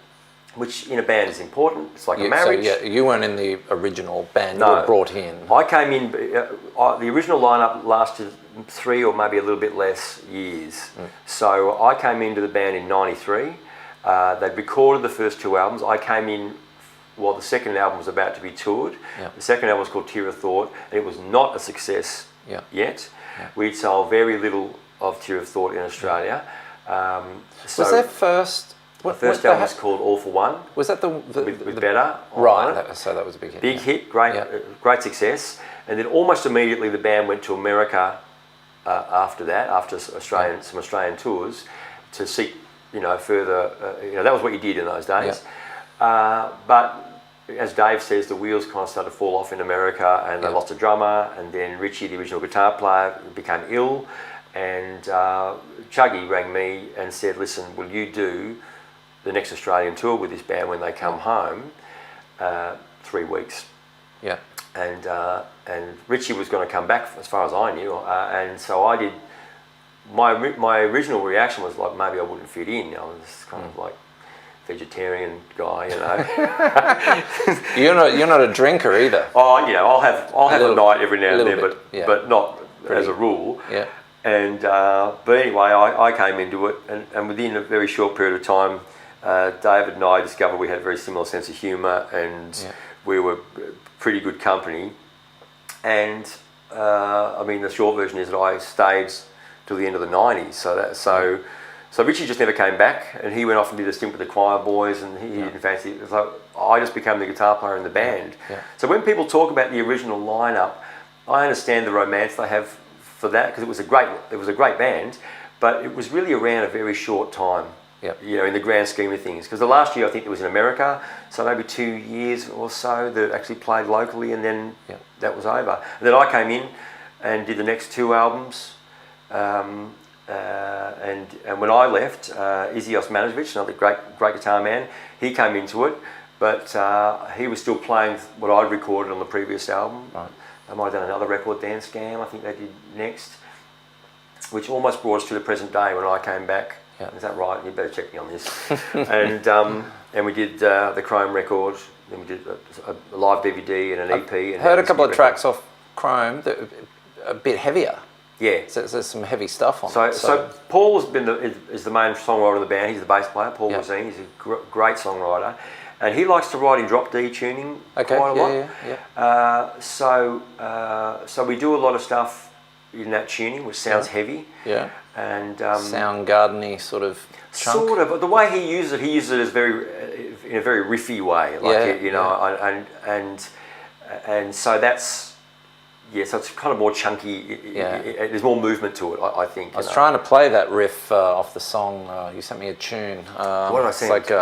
Which in a band is important. It's like a marriage. So you weren't in the original band. No. You were brought in. I came in. The original lineup lasted 3 or maybe a little bit less years. So I came into the band in '93. They'd recorded the first 2 albums. I came in while the second album was about to be toured. The second album was called Tear of Thought, and it was not a success yet. We'd sold very little of Tear of Thought in Australia. Was their first? The first album was called All for One. Was that with Better? Right. So that was a big hit. Big hit, great success. And then almost immediately the band went to America after that, after some Australian tours, to seek further. That was what you did in those days. But as Dave says, the wheels kind of started to fall off in America, and they lost a drummer, and then Richie, the original guitar player, became ill, and Chuggy rang me and said, "Listen, will you do the next Australian tour with this band when they come home, 3 weeks?" Yeah. And Richie was going to come back, as far as I knew, and so I did. My original reaction was like, maybe I wouldn't fit in. This kind of like vegetarian guy, You're not a drinker either. Oh, I'll have a night every now and then, but not as a rule. Yeah. And but anyway, I came into it, and within a very short period of time, David and I discovered we had a very similar sense of humour, and we were pretty good company. And the short version is that I stayed till the end of the '90s. So Richie just never came back, and he went off and did a stint with the Choir Boys, and he didn't fancy it. So I just became the guitar player in the band. Yeah. So when people talk about the original lineup, I understand the romance they have for that, because it was a great band, but it was really around a very short time. In the grand scheme of things, because the last year I think it was in America, so maybe 2 years or so that actually played locally, and then that was over. And then I came in and did the next 2 albums, and when I left, Izzy Osmanovic, another great guitar man, he came into it, but he was still playing what I'd recorded on the previous album. Right. They might have done another record, Dance Scam, I think they did next, which almost brought us to the present day when I came back. Is that right? You better check me on this. And we did the Chrome record, then we did a live DVD and an EP. And heard a couple of tracks off Chrome that are a bit heavier. Yeah. So there's some heavy stuff on it. So Paul is the main songwriter of the band. He's the bass player, Paul Wazine. He's a great songwriter. And he likes to write in drop D tuning quite a lot. So we do a lot of stuff in that tuning, which sounds heavy. Yeah. And Soundgarden-y sort of chunk. Sort of. But the way he uses it is in a very riffy way. And so that's so it's kind of more chunky. There's more movement to it, I think. I was trying to play that riff off the song. You sent me a tune. What did I send? It's like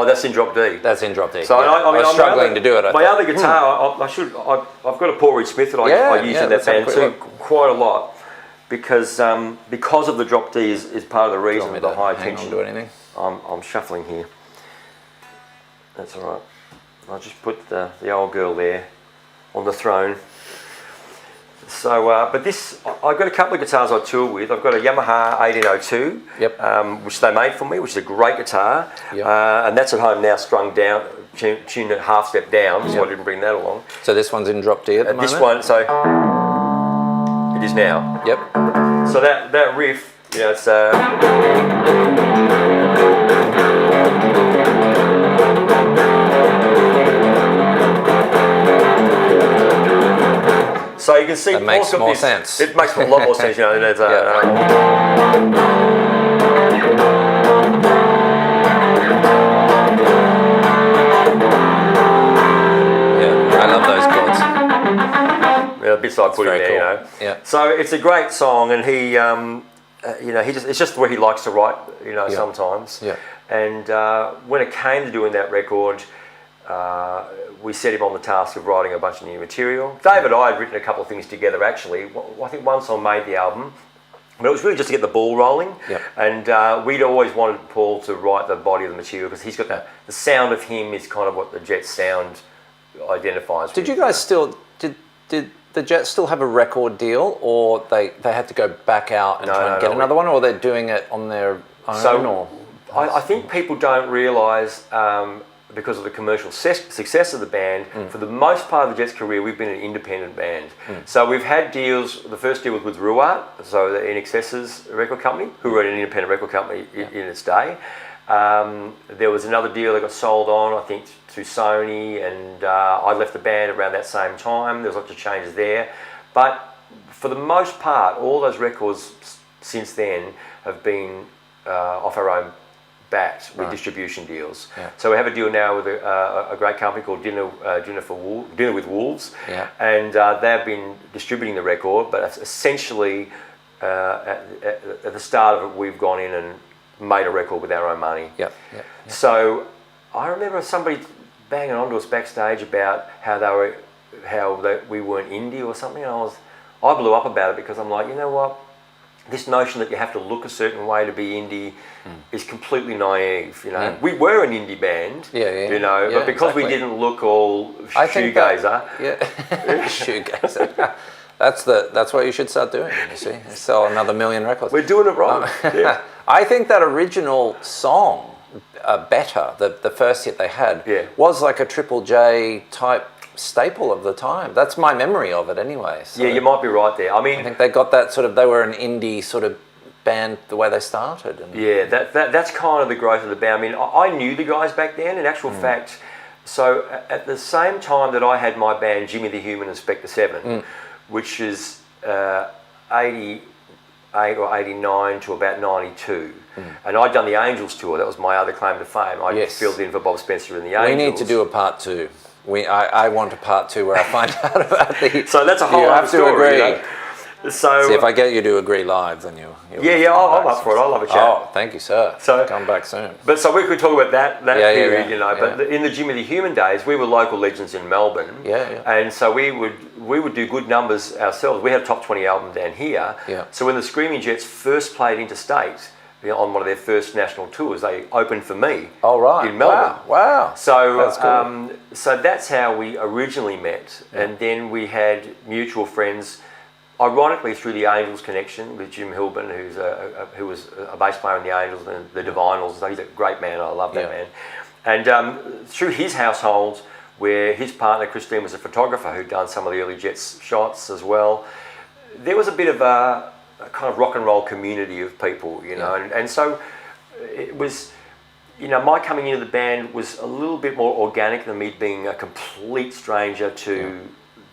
that's in drop D. That's in drop D. So I was struggling to do it. My other guitar, I've got a Paul Reed Smith that I use in that band too, quite a lot, because of the drop D is part of the reason for the high tension. Do anything? I'm shuffling here. That's all right. I'll just put the old girl there on the throne. So, but this, I've got a couple of guitars I tour with. I've got a Yamaha 1802, which they made for me, which is a great guitar. And that's at home now, strung down, tuned a half step down, so I didn't bring that along. So this one's in drop D at the moment? This one, so it is now. Yep. So that riff, it's... So you can see... That makes more sense. It makes a lot more sense, There's I put him there, cool. you know. Yeah. So it's a great song, and he, you know, it's just the way he likes to write, you know, sometimes. Yeah. And when it came to doing that record, we set him on the task of writing a bunch of new material. Dave and I had written a couple of things together, actually. I think one song made the album, but it was really just to get the ball rolling. Yep. And we'd always wanted Paul to write the body of the material because he's got the sound of him is kind of what the Jets sound identifies with. Did you guys still, did the Jets still have a record deal, or they had to go back out and try and get another one, or they're doing it on their own? Or I think people don't realise, because of the commercial success of the band, for the most part of the Jets' career, we've been an independent band. So we've had deals. The first deal was with Ruart, so the INXS's record company, who were an independent record company in its day. There was another deal that got sold on, I think, to Sony, and I left the band around that same time. There was lots of changes there. But for the most part, all those records since then have been off our own bat with distribution deals. Yeah. So we have a deal now with a great company called Dinner with Wolves, and they've been distributing the record, but essentially at the start of it, we've gone in and made a record with our own money. Yep. So I remember somebody banging onto us backstage about how we weren't indie or something, and I blew up about it because I'm like, you know what? This notion that you have to look a certain way to be indie is completely naive. You know, we were an indie band. You know, but because we didn't look all shoegazer. Shoegazer. That's what you should start doing. You see, sell another million records. We're doing it wrong. I think that original song, Better, the first hit they had, was like a Triple J type staple of the time. That's my memory of it anyway. So yeah, you might be right there. I mean, I think they got that sort of, they were an indie sort of band the way they started. And yeah, that's kind of the growth of the band. I mean, I knew the guys back then, in actual fact. So at the same time that I had my band Jimi the Human and Spectre 7, which is 88 or 89 to about 92. And I'd done the Angels tour. That was my other claim to fame. I filled in for Bob Spencer in the Angels. We need to do a part 2. I want a part 2 where I find out about the... So that's a whole other story. You have to agree. You know? So see, if I get you to agree live, then you'll I'm up for it. I love a chat. Oh, thank you, sir. So come back soon. But so we could talk about that period, you know. But in the Jimi the Human days, we were local legends in Melbourne. And so we would do good numbers ourselves. We had a top 20 album down here. So when the Screaming Jets first played interstate, on one of their first national tours, they opened for me. In Melbourne. Wow. So that's cool. So that's how we originally met, and then we had mutual friends. Ironically, through the Angels connection with Jim Hilburn, who was a bass player in the Angels and the Divinals. So he's a great man. I love that man. And through his household, where his partner Christine was a photographer who'd done some of the early Jets shots as well, there was a bit of a kind of rock and roll community of people, you know, and so it was, you know, my coming into the band was a little bit more organic than me being a complete stranger to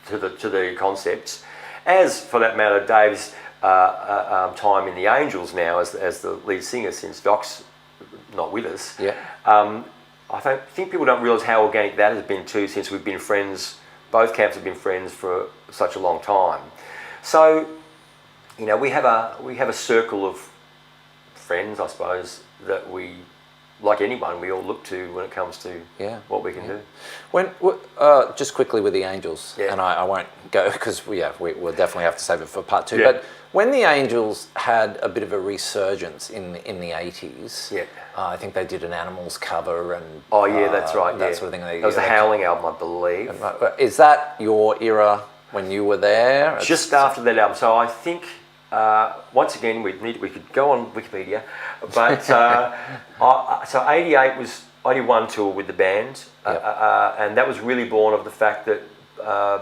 the concepts. As for that matter, Dave's time in the Angels now as the lead singer, since Doc's not with us. I think people don't realise how organic that has been too, since we've been friends. Both camps have been friends for such a long time. So, you know, we have a circle of friends, I suppose, that we, like anyone, we all look to when it comes to what we can do. When just quickly with the Angels, and I won't go because we'll definitely have to save it for part 2. But when the Angels had a bit of a resurgence in the 80s, I think they did an Animals cover and that's right, that sort of thing. That was the Howling album, I believe. Is that your era when you were there? Just after that album. So I think. Once again, we could go on Wikipedia, but so 88 was I did one tour with the band, and that was really born of the fact that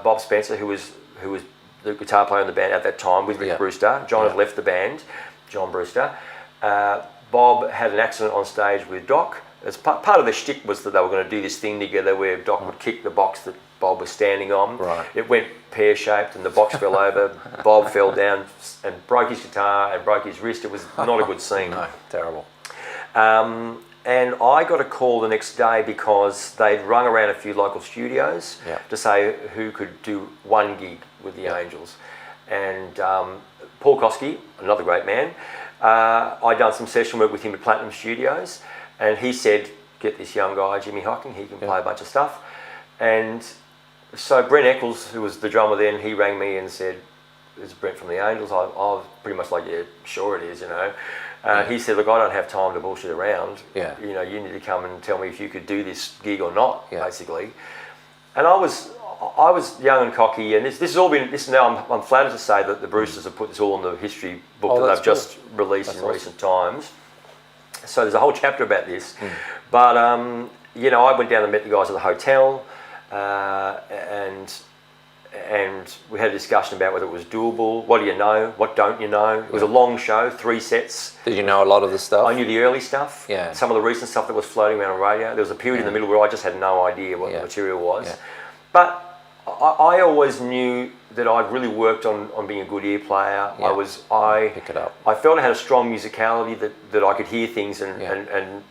Bob Spencer, who was the guitar player in the band at that time with Rick Brewster, John had left the band, John Brewster. Bob had an accident on stage with Doc. As part of the shtick was that they were going to do this thing together where Doc would kick the box that Bob was standing on. It went pear-shaped and the box fell over. Bob fell down and broke his guitar and broke his wrist. It was not a good scene. No, terrible. And I got a call the next day because they'd rung around a few local studios to say who could do one gig with the Angels. And Paul Kosky, another great man, I'd done some session work with him at Platinum Studios, and he said, get this young guy, Jimi Hocking, he can play a bunch of stuff. And so Brent Eccles, who was the drummer then, he rang me and said, "It's Brent from the Angels." I was pretty much like, "Yeah, sure it is," you know. He said, "Look, I don't have time to bullshit around. You know, you need to come and tell me if you could do this gig or not, basically." And I was young and cocky, and this has all been. This now I'm flattered to say that the Brewsters have put this all in the history book that they've just released in recent times. So there's a whole chapter about this. But you know, I went down and met the guys at the hotel, and we had a discussion about whether it was doable. What do you know? What don't you know? It was a long show, 3 sets. Did you know a lot of the stuff? I knew the early stuff. Yeah. Some of the recent stuff that was floating around on radio. There was a period in the middle where I just had no idea what the material was. Yeah. But I always knew that I'd really worked on being a good ear player. Yeah. Pick it up. I felt I had a strong musicality that I could hear things and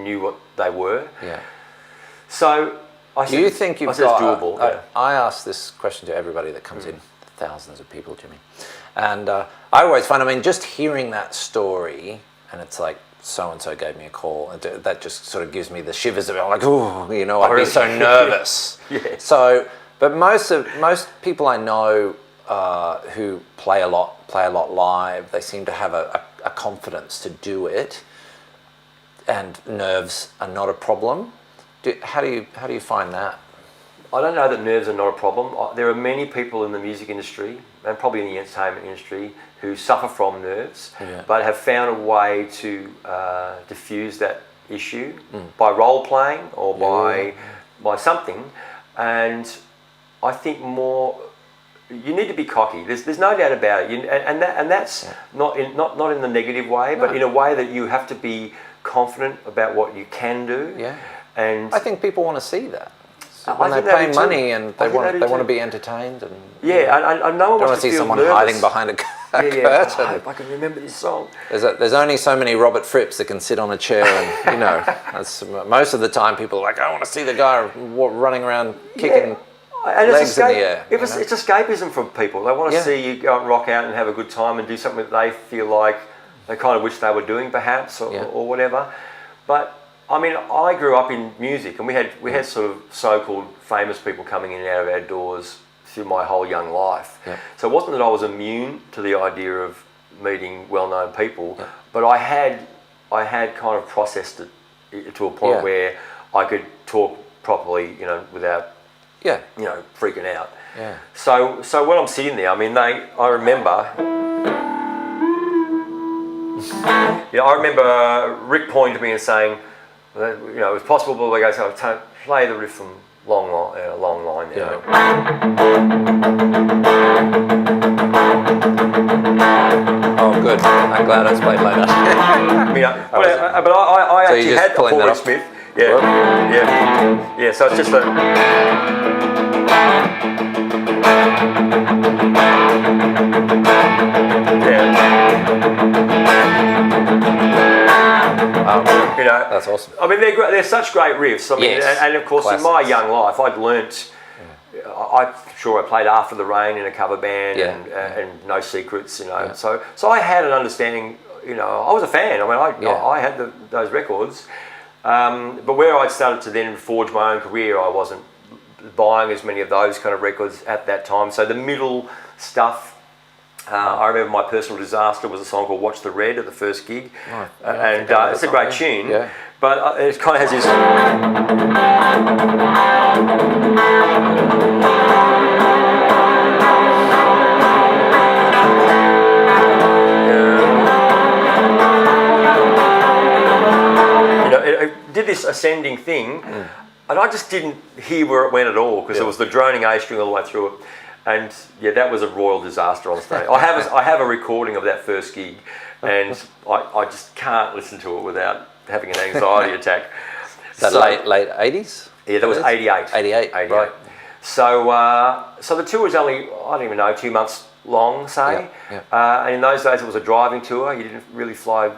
knew what they were. Yeah. So do you think you've got? It's doable. I ask this question to everybody that comes in, thousands of people, Jimmy, and I always find, I mean, just hearing that story, and it's like, so and so gave me a call, and that just sort of gives me the shivers. I'm like, oh, you know, I'd be so nervous. So, but most people I know who play a lot live, they seem to have a confidence to do it, and nerves are not a problem. How do you find that? I don't know that nerves are not a problem. There are many people in the music industry, and probably in the entertainment industry, who suffer from nerves, but have found a way to diffuse that issue by role playing or by something. And I think you need to be cocky. There's no doubt about it, and that's not in the negative way, but in a way that you have to be confident about what you can do. Yeah. And I think people want to see that. When they pay money and they want to be entertained, and and no one don't wants to see someone nervous. hiding behind a curtain. I hope I can remember this song. There's only so many Robert Fripps that can sit on a chair, and you know, most of the time people are like, I want to see the guy running around kicking legs in the air. It's escapism for people. They want to see you go and rock out and have a good time and do something that they feel like they kind of wish they were doing, perhaps, or whatever. But I mean, I grew up in music, and we had sort of so-called famous people coming in and out of our doors through my whole young life. Yeah. So it wasn't that I was immune to the idea of meeting well-known people, but I had kind of processed it to a point where I could talk properly, you know, without you know, freaking out. Yeah. So when I'm sitting there, I mean, I remember Rick pointing to me and saying, you know, it was possible, but they go, so play the riff from Long Line. You know. Oh, good. I'm glad it's played later. But I actually had the Paul Smith. Yeah. So it's just you know, that's awesome. I mean, they're such great riffs. I mean, and of course, classics. In my young life, I'd learnt. I'm sure I played After the Rain in a cover band and No Secrets. You know, so I had an understanding. You know, I was a fan. I mean, I had those records, but where I started to then forge my own career, I wasn't buying as many of those kind of records at that time. So the middle stuff. I remember my personal disaster was a song called Watch the Red at the first gig, and it's a great tune, but it kind of has this... You know, it did this ascending thing, and I just didn't hear where it went at all, because it was the droning A string all the way through it. And that was a royal disaster on stage. I have a recording of that first gig, and I just can't listen to it without having an anxiety attack. That late 80s? Yeah, that was 88. 88, right. So the tour was only, I don't even know, 2 months long, say. And in those days, it was a driving tour. You didn't really fly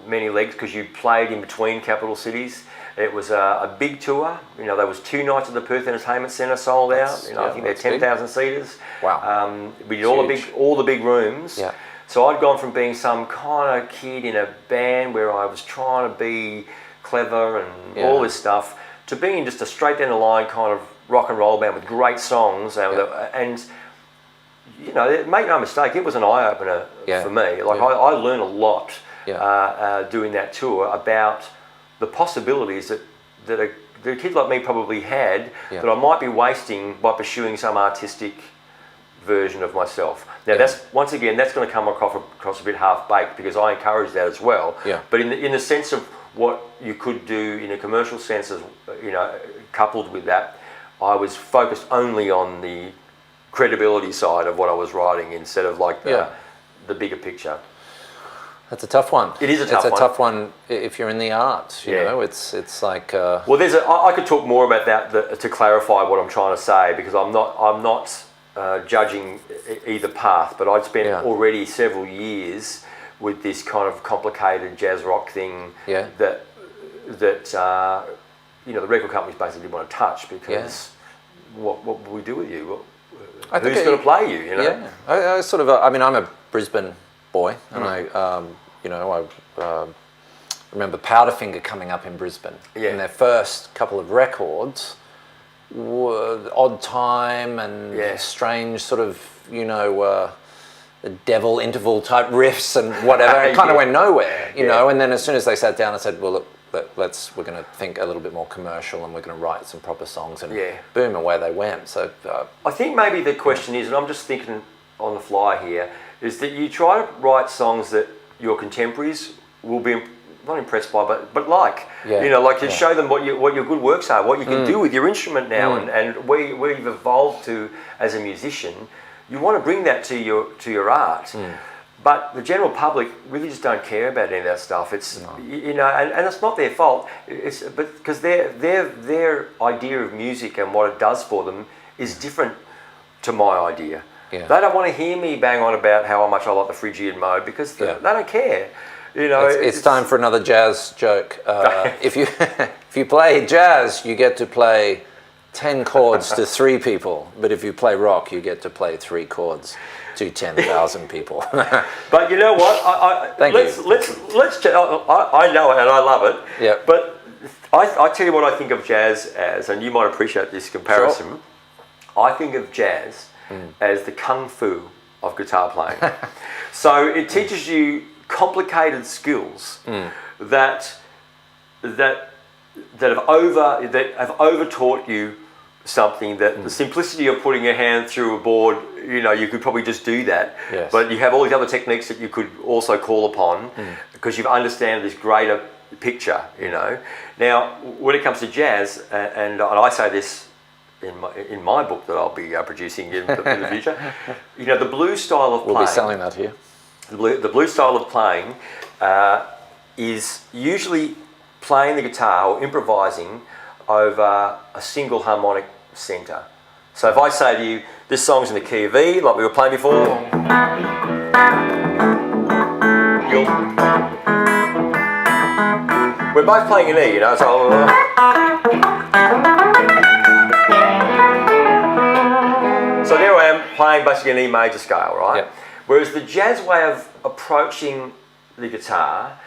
many legs because you played in between capital cities. It was a big tour. There was 2 nights at the Perth Entertainment Centre sold out. I think they're 10,000 seaters. Wow. We did all the big rooms. Yeah. So I'd gone from being some kind of kid in a band where I was trying to be clever and all this stuff to being just a straight down the line kind of rock and roll band with great songs. And make no mistake, it was an eye opener for me. I learned a lot doing that tour about the possibilities that a kid like me probably had that I might be wasting by pursuing some artistic version of myself. Now that's going to come across a bit half-baked because I encourage that as well. But in the sense of what you could do in a commercial sense, as coupled with that, I was focused only on the credibility side of what I was writing instead of the bigger picture. That's a tough one. It is a tough one. It's a tough one if you're in the arts. You know, it's like. Well, I could talk more about that to clarify what I'm trying to say because I'm not judging either path, but I'd spent already several years with this kind of complicated jazz rock thing that the record companies basically didn't want to touch because what would we do with you? Who's going to play you? Yeah, I sort of. I mean, I'm a Brisbane boy, and I remember Powderfinger coming up in Brisbane, and their first couple of records were Odd Time and strange sort of devil interval type riffs and whatever. It kind of went nowhere, you know. And then as soon as they sat down and said, "Well, look, we're going to think a little bit more commercial and we're going to write some proper songs," and boom, away they went. So I think maybe the question is, and I'm just thinking on the fly here, is that you try to write songs that your contemporaries will be not impressed by, but you show them what your good works are, what you can do with your instrument now, and where you've evolved to as a musician. You want to bring that to your art. But the general public really just don't care about any of that stuff. It's and it's not their fault. But because their idea of music and what it does for them is different to my idea. They don't want to hear me bang on about how much I like the Phrygian mode because they don't care. It's time for another jazz joke. If you play jazz, you get to play 10 chords to 3 people, but if you play rock, you get to play 3 chords to 10,000 people. But you know what? Let's I know it and I love it. Yeah. But I tell you what I think of jazz as, and you might appreciate this comparison. Sure. I think of jazz as the kung fu of guitar playing. So it teaches you complicated skills that have over taught you something that the simplicity of putting your hand through a board, you could probably just do that. Yes. But you have all these other techniques that you could also call upon because you understand this greater picture. Now, when it comes to jazz, and I say this in my book that I'll be producing in the future, the blues style of playing. We'll be selling that here. The blues style of playing is usually playing the guitar or improvising over a single harmonic centre. So if I say to you, this song's in the key of E, like we were playing before, we're both playing an E, so there I am playing basically an E major scale, right? Yep. Whereas the jazz way of approaching the guitar,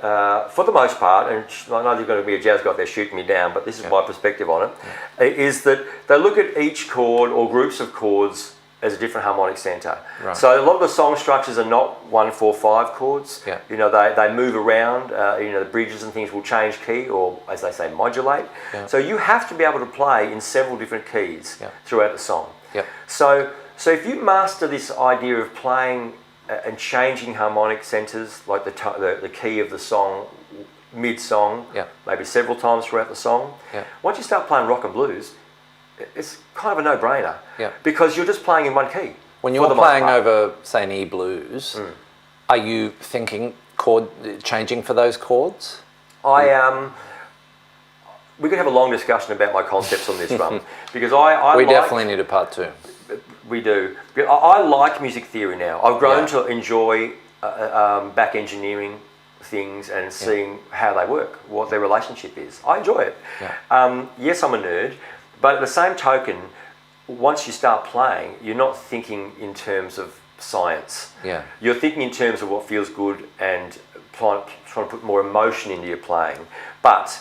for the most part, and I know there's going to be a jazz guy there shooting me down, but this is my perspective on it, is that they look at each chord or groups of chords as a different harmonic centre. Right. So a lot of the song structures are not 1, 4, 5 chords. Yeah. They move around. The bridges and things will change key, or as they say, modulate. Yeah. So you have to be able to play in several different keys throughout the song. Yep. So if you master this idea of playing and changing harmonic centres, like the key of the song, mid-song, maybe several times throughout the song, once you start playing rock and blues, it's kind of a no-brainer because you're just playing in one key. When you're playing over, say, an E blues, are you thinking chord changing for those chords? We could have a long discussion about my concepts on this one because we definitely need a part 2. We do. I like music theory now. I've grown to enjoy back engineering things and seeing how they work, what their relationship is. I enjoy it. Yeah. Yes, I'm a nerd, but at the same token, once you start playing, you're not thinking in terms of science. Yeah. You're thinking in terms of what feels good and trying to put more emotion into your playing. But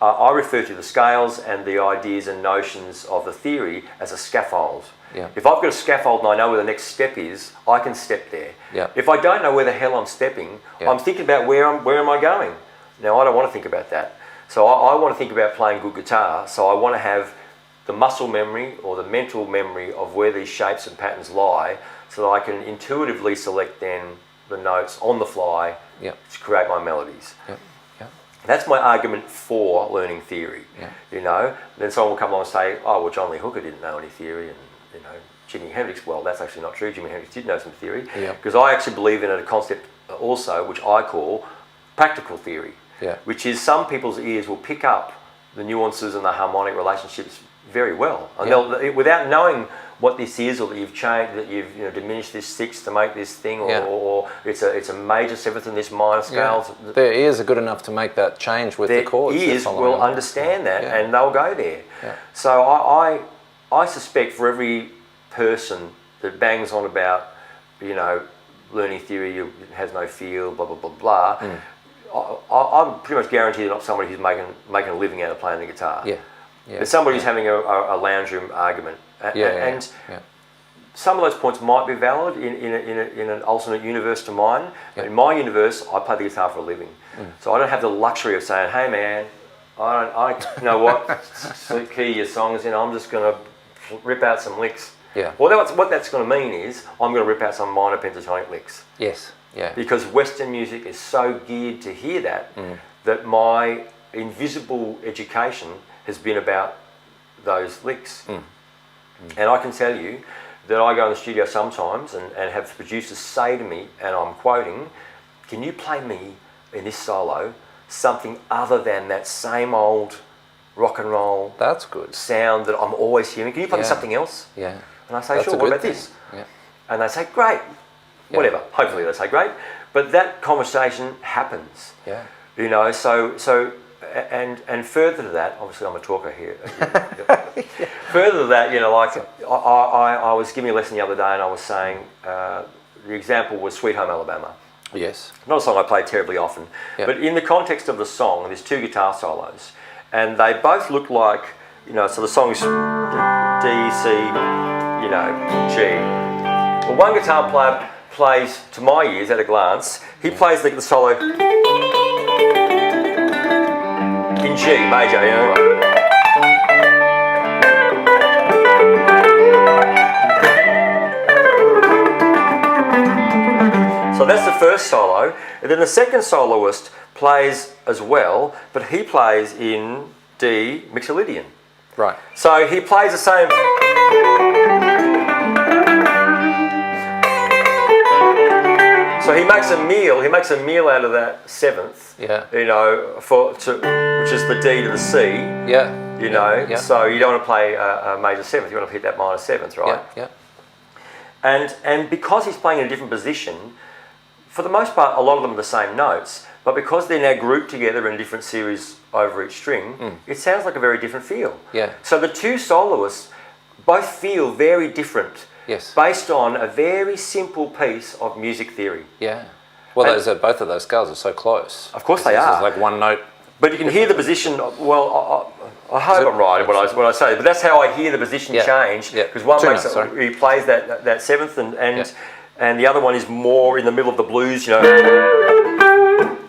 I refer to the scales and the ideas and notions of the theory as a scaffold. Yeah. If I've got a scaffold and I know where the next step is, I can step there. Yeah. If I don't know where the hell I'm stepping, I'm thinking about where am I going. Now, I don't want to think about that. So I want to think about playing good guitar. So I want to have the muscle memory or the mental memory of where these shapes and patterns lie, so that I can intuitively select then the notes on the fly to create my melodies. Yep. Yep. That's my argument for learning theory. Yeah. You know, then someone will come along and say, oh, well, John Lee Hooker didn't know any theory, and you know, Jimi Hendrix. Well, that's actually not true. Jimi Hendrix did know some theory, because I actually believe in a concept also, which I call practical theory, which is some people's ears will pick up the nuances and the harmonic relationships very well, and they'll, without knowing what this is, or that you've changed, that you've diminished this sixth to make this thing, or it's a major seventh in this minor scales. Yeah. Their ears are good enough to make that change with the chords. Their ears will understand that, and they'll go there. Yeah. So I suspect for every person that bangs on about learning theory has no feel, blah blah blah blah, I'm pretty much guaranteed not somebody who's making a living out of playing the guitar. Yeah. Yeah. But somebody who's having a lounge room argument. And some of those points might be valid in an alternate universe to mine. But in my universe, I play the guitar for a living. So I don't have the luxury of saying, hey man, I you know what, key your songs in, I'm just going to rip out some licks. Yeah. Well, what that's going to mean is I'm going to rip out some minor pentatonic licks. Yes. Yeah. Because Western music is so geared to hear that, that my invisible education has been about those licks. And I can tell you that I go in the studio sometimes and have producers say to me, and I'm quoting, can you play me in this solo something other than that same old rock and roll That's good. sound that I'm always hearing? Can you play me something else? Yeah. And I say, sure, what about this? Yeah. And they say, great. Whatever. Hopefully they say great. But that conversation happens. Yeah. You know, so and further to that, obviously I'm a talker here. Further to that, like I was giving a lesson the other day, and I was saying the example was Sweet Home Alabama. Yes. Not a song I play terribly often, but in the context of the song, there's two guitar solos, and they both look like, so the song's D, C, G. Well, one guitar player plays, to my ears, at a glance, he plays the solo in G major, So that's the first solo, and then the second soloist plays as well, but he plays in D Mixolydian. Right. So he plays the same. So he makes a meal out of that seventh. Yeah. Which is the D to the C. Yeah. Yeah. So you don't want to play a major seventh. You want to hit that minor seventh, right? Yeah. And because he's playing in a different position, for the most part, a lot of them are the same notes. But because they're now grouped together in different series over each string, it sounds like a very different feel. Yeah. So the two soloists both feel very different. Yes. Based on a very simple piece of music theory. Yeah. Well, both of those scales are so close. Of course they are. It's like one note. But you can hear the position. Well, I hope I'm right in what I say. But that's how I hear the position change. Because one he plays that seventh, and the other one is more in the middle of the blues.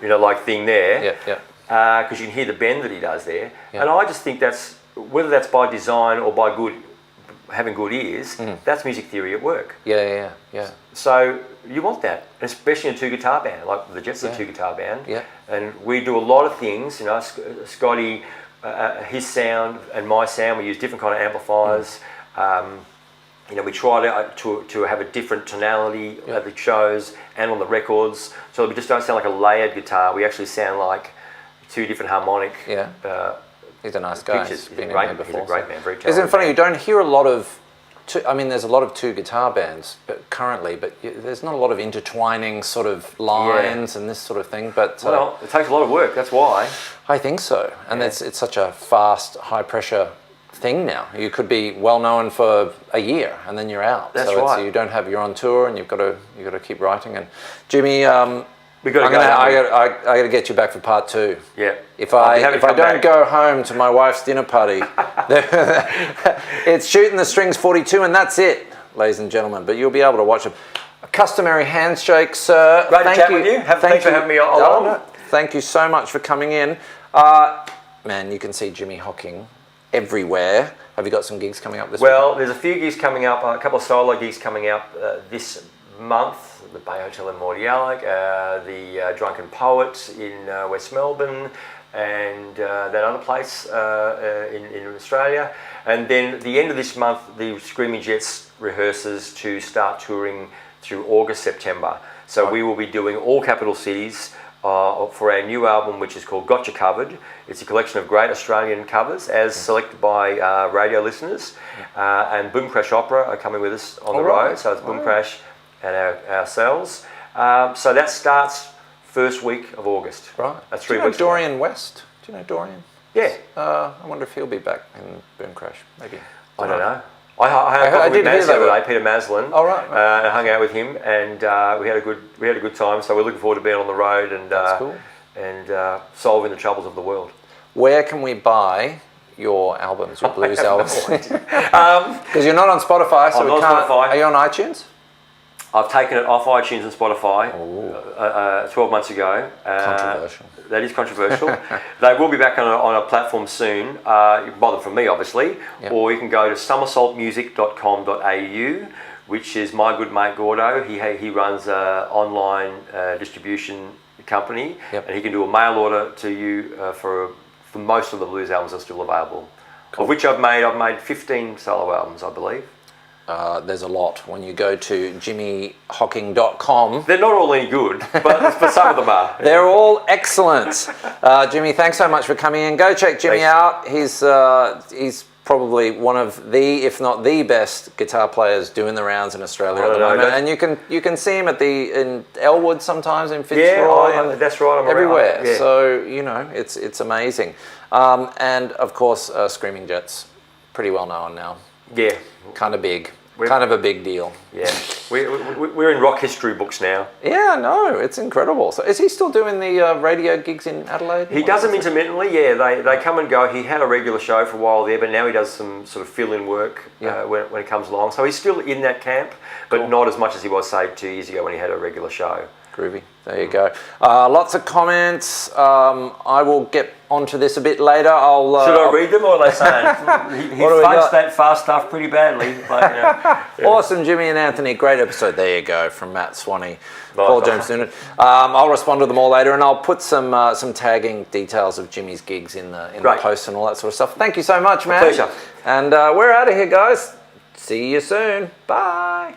Like thing there. Yeah. Because you can hear the bend that he does there. Yeah. And I just think that's, whether that's by design or by having good ears, that's music theory at work. Yeah. So you want that, especially in a two-guitar band, like the Jets are a two-guitar band. Yeah. And we do a lot of things, Scotty, his sound and my sound, we use different kind of amplifiers. We try to have a different tonality at the shows and on the records, so we just don't sound like a layered guitar. We actually sound like two different harmonic He's a nice guy. He's a great man, very talented. Isn't it funny, you don't hear a lot of I mean, there's a lot of two guitar bands currently, but there's not a lot of intertwining sort of lines and this sort of thing. But well, it takes a lot of work. That's why. I think so, and it's such a fast, high pressure thing now. You could be well known for a year and then you're out. That's so right. You don't have, you're on tour and you've got to keep writing. And Jimmy, we got to go. I got to get you back for part 2. Yeah. If I don't go home to my wife's dinner party, it's Shooting the Strings 42, and that's it, ladies and gentlemen. But you'll be able to watch a customary handshake, sir. Great to chat with you. Thanks for having me along. No, thank you so much for coming in. Man, you can see Jimi Hocking everywhere. Have you got some gigs coming up this week? Well, there's a few gigs coming up, a couple of solo gigs coming up this month. The Bay Hotel in Mordialloc, the Drunken Poet in West Melbourne, and that other place in Australia. And then at the end of this month, the Screaming Jets rehearses to start touring through August, September. So we will be doing all capital cities for our new album, which is called Gotcha Covered. It's a collection of great Australian covers as selected by radio listeners. And Boom Crash Opera are coming with us on the road. So it's Boom Crash and ourselves. So that starts first week of August. Right. That's 3 weeks. weeks. Dorian West? Do you know Dorian? Yeah. I wonder if he'll be back in Boom Crash. Maybe. I don't know. I did hear the other day, Peter Maslin. Oh, right. I hung out with him, and we had a good time. So we're looking forward to being on the road and That's cool. and solving the troubles of the world. Where can we buy your albums, your blues albums? Because you're not on Spotify, so I'm we not can't. Spotify. Are you on iTunes? I've taken it off iTunes and Spotify 12 months ago. Controversial. That is controversial. They will be back on a platform soon. You can buy them from me, obviously, or you can go to somersaultmusic.com.au, which is my good mate Gordo. He runs an online distribution company, and he can do a mail order to you for most of the blues albums that are still available. Cool. Of which I've made 15 solo albums, I believe. There's a lot. When you go to jimihocking.com. They're not all any good, but some of them are. They're all excellent. Jimmy, thanks so much for coming in. Go check Jimmy out. He's probably one of the, if not the best guitar players doing the rounds in Australia at the moment. And you can see him in Elwood sometimes, in Fitzroy. That's right. I'm everywhere. Around. Yeah. So, it's amazing. And of course, Screaming Jets, pretty well known now. Yeah. Kind of big. Kind of a big deal. Yeah. We're in rock history books now. Yeah, no, it's incredible. So is he still doing the radio gigs in Adelaide? He does them intermittently, They come and go. He had a regular show for a while there, but now he does some sort of fill-in work when it comes along. So he's still in that camp, but not as much as he was, say, 2 years ago when he had a regular show. Groovy. There you go. Lots of comments. I will get onto this a bit later. Should I read them, or are they saying? he fudged that fast stuff pretty badly. But, Awesome, Jimmy and Anthony. Great episode. There you go, from Matt Swanee, Paul James Noonan. I'll respond to them all later, and I'll put some tagging details of Jimmy's gigs in the post and all that sort of stuff. Thank you so much, man. Pleasure. And we're out of here, guys. See you soon. Bye.